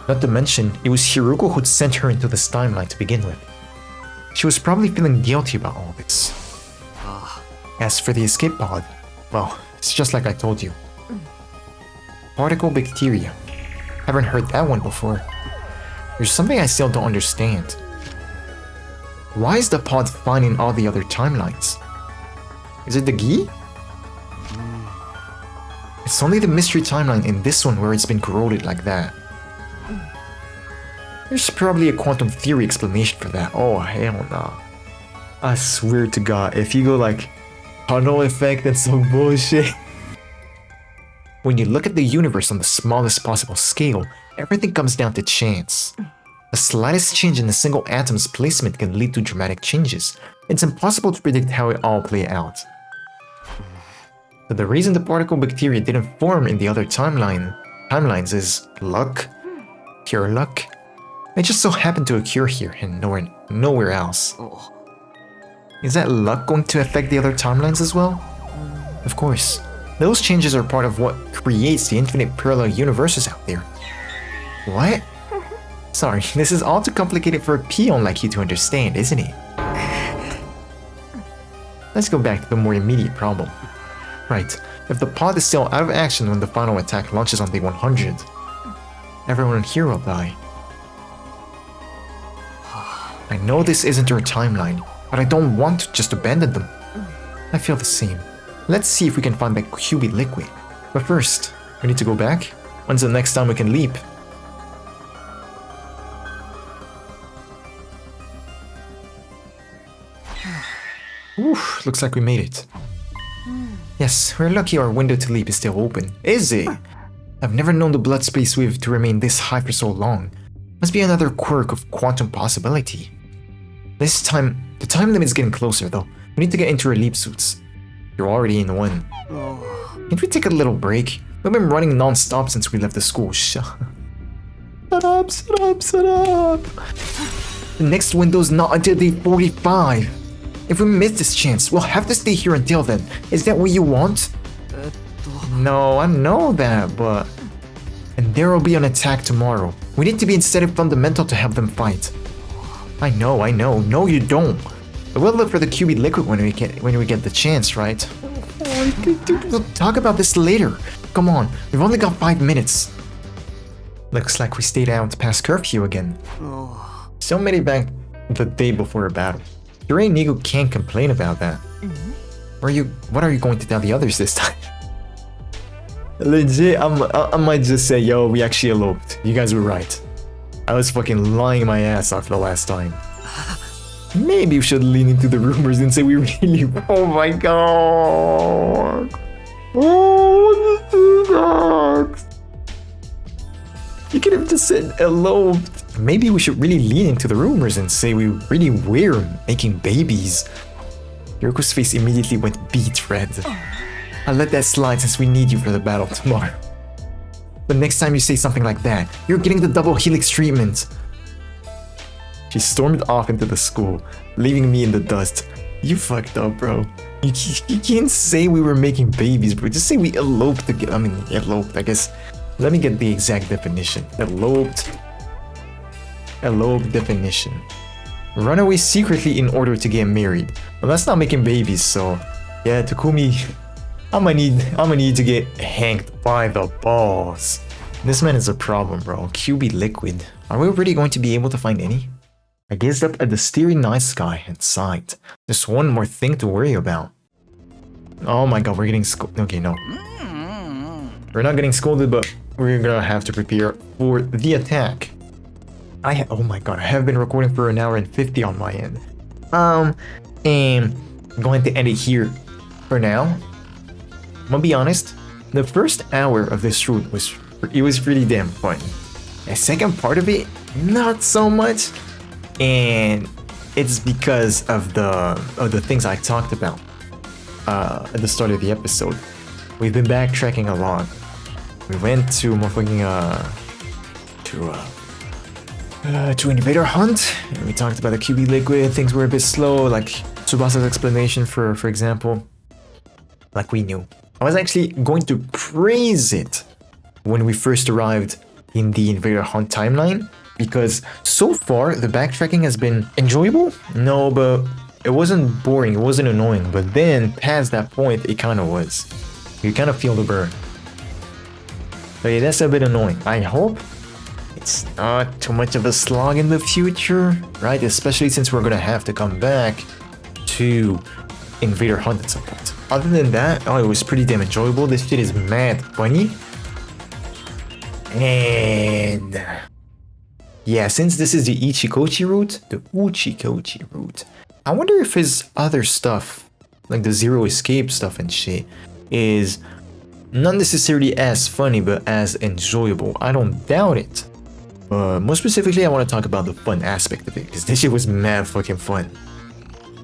Not to mention, it was Hiruko who'd sent her into this timeline to begin with. She was probably feeling guilty about all this. As for the escape pod, well, it's just like I told you. Particle bacteria. Haven't heard that one before. There's something I still don't understand. Why is the pod fine in all the other timelines? Is it the Gi? It's only the mystery timeline in this one where it's been corroded like that. There's probably a quantum theory explanation for that. Oh, hell nah. I swear to God, if you go like tunnel effect and some bullshit. When you look at the universe on the smallest possible scale, Everything comes down to chance. The slightest change in a single atom's placement can lead to dramatic changes. It's impossible to predict how it all play out. So the reason the particle bacteria didn't form in the other timelines is luck, pure luck. It just so happened to occur here and nowhere else. Is that luck going to affect the other timelines as well? Of course. Those changes are part of what creates the infinite parallel universes out there. What? Sorry, this is all too complicated for a peon like you to understand, isn't it? Let's go back to the more immediate problem. Right, if the pod is still out of action when the final attack launches on day 100, everyone here will die. I know this isn't your timeline, but I don't want to just abandon them. I feel the same. Let's see if we can find that QB liquid. But first, we need to go back. When's the next time we can leap? Oof, looks like we made it. Yes, we're lucky our window to leap is still open. Is it? I've never known the blood space wave to remain this high for so long. Must be another quirk of quantum possibility. This time, the time limit's getting closer though. We need to get into our leap suits. You're already in one. Can't we take a little break? We've been running non-stop since we left the school. Shut up. The next window's not until day 45. If we miss this chance, we'll have to stay here until then. Is that what you want? No, I know that, but... And there will be an attack tomorrow. We need to be instead of fundamental to have them fight. I know. No, you don't. But we'll look for the QB liquid when we get the chance, right? We'll talk about this later. Come on, we've only got 5 minutes. Looks like we stayed out past curfew again. So many back the day before a battle. Yurei and Nigo can't complain about that. What are you going to tell the others this time? Legit, I might just say, yo, we actually eloped. You guys were right. I was fucking lying my ass off the last time. Maybe we should lean into the rumors and say we really... Oh my god! Oh, you could have just said eloped. Maybe we should really lean into the rumors and say we really were making babies. Yuriko's face immediately went beet red. I'll let that slide since we need you for the battle tomorrow. But next time you say something like that, you're getting the double helix treatment. She stormed off into the school, leaving me in the dust. You fucked up, bro. You can't say we were making babies, bro. Just say we eloped together. I mean, eloped, I guess. Let me get the exact definition. Eloped definition. Run away secretly in order to get married. Well, that's not making babies, so... Yeah, Takumi... I'm gonna need to get hanked by the balls. This man is a problem, bro. QB liquid. Are we really going to be able to find any? I gazed up at the starry night sky and sighed. There's one more thing to worry about. Oh my god, we're getting scolded. Okay, no. We're not getting scolded, but we're gonna have to prepare for the attack. Oh my god, I have been recording for 1 hour and 50 on my end. And I'm going to end it here for now. I'm gonna be honest, the first hour of this route was really damn fun. The second part of it, not so much. And it's because of the things I talked about at the start of the episode. We've been backtracking a lot. We went to to Invader Hunt, and we talked about the QB liquid. Things were a bit slow, like Tsubasa's explanation, for example. Like we knew. I was actually going to praise it when we first arrived in the Invader Hunt timeline, because so far the backtracking has been enjoyable. No, but it wasn't boring, it wasn't annoying, but then past that point it kind of was. You kind of feel the burn. But yeah, that's a bit annoying. I hope it's not too much of a slog in the future, right? Especially since we're gonna have to come back to Invader Hunt at some point. Other than that, oh, it was pretty damn enjoyable. This shit is mad funny. And yeah, since this is the Uchikoshi route, I wonder if his other stuff, like the Zero Escape stuff and shit, is Not necessarily as funny, but as enjoyable. I don't doubt it. More specifically, I want to talk about the fun aspect of it, because this shit was mad fucking fun.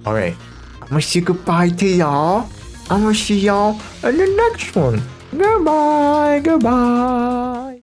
Alright, I'm gonna say goodbye to y'all. I'm gonna see y'all in the next one. Goodbye, goodbye.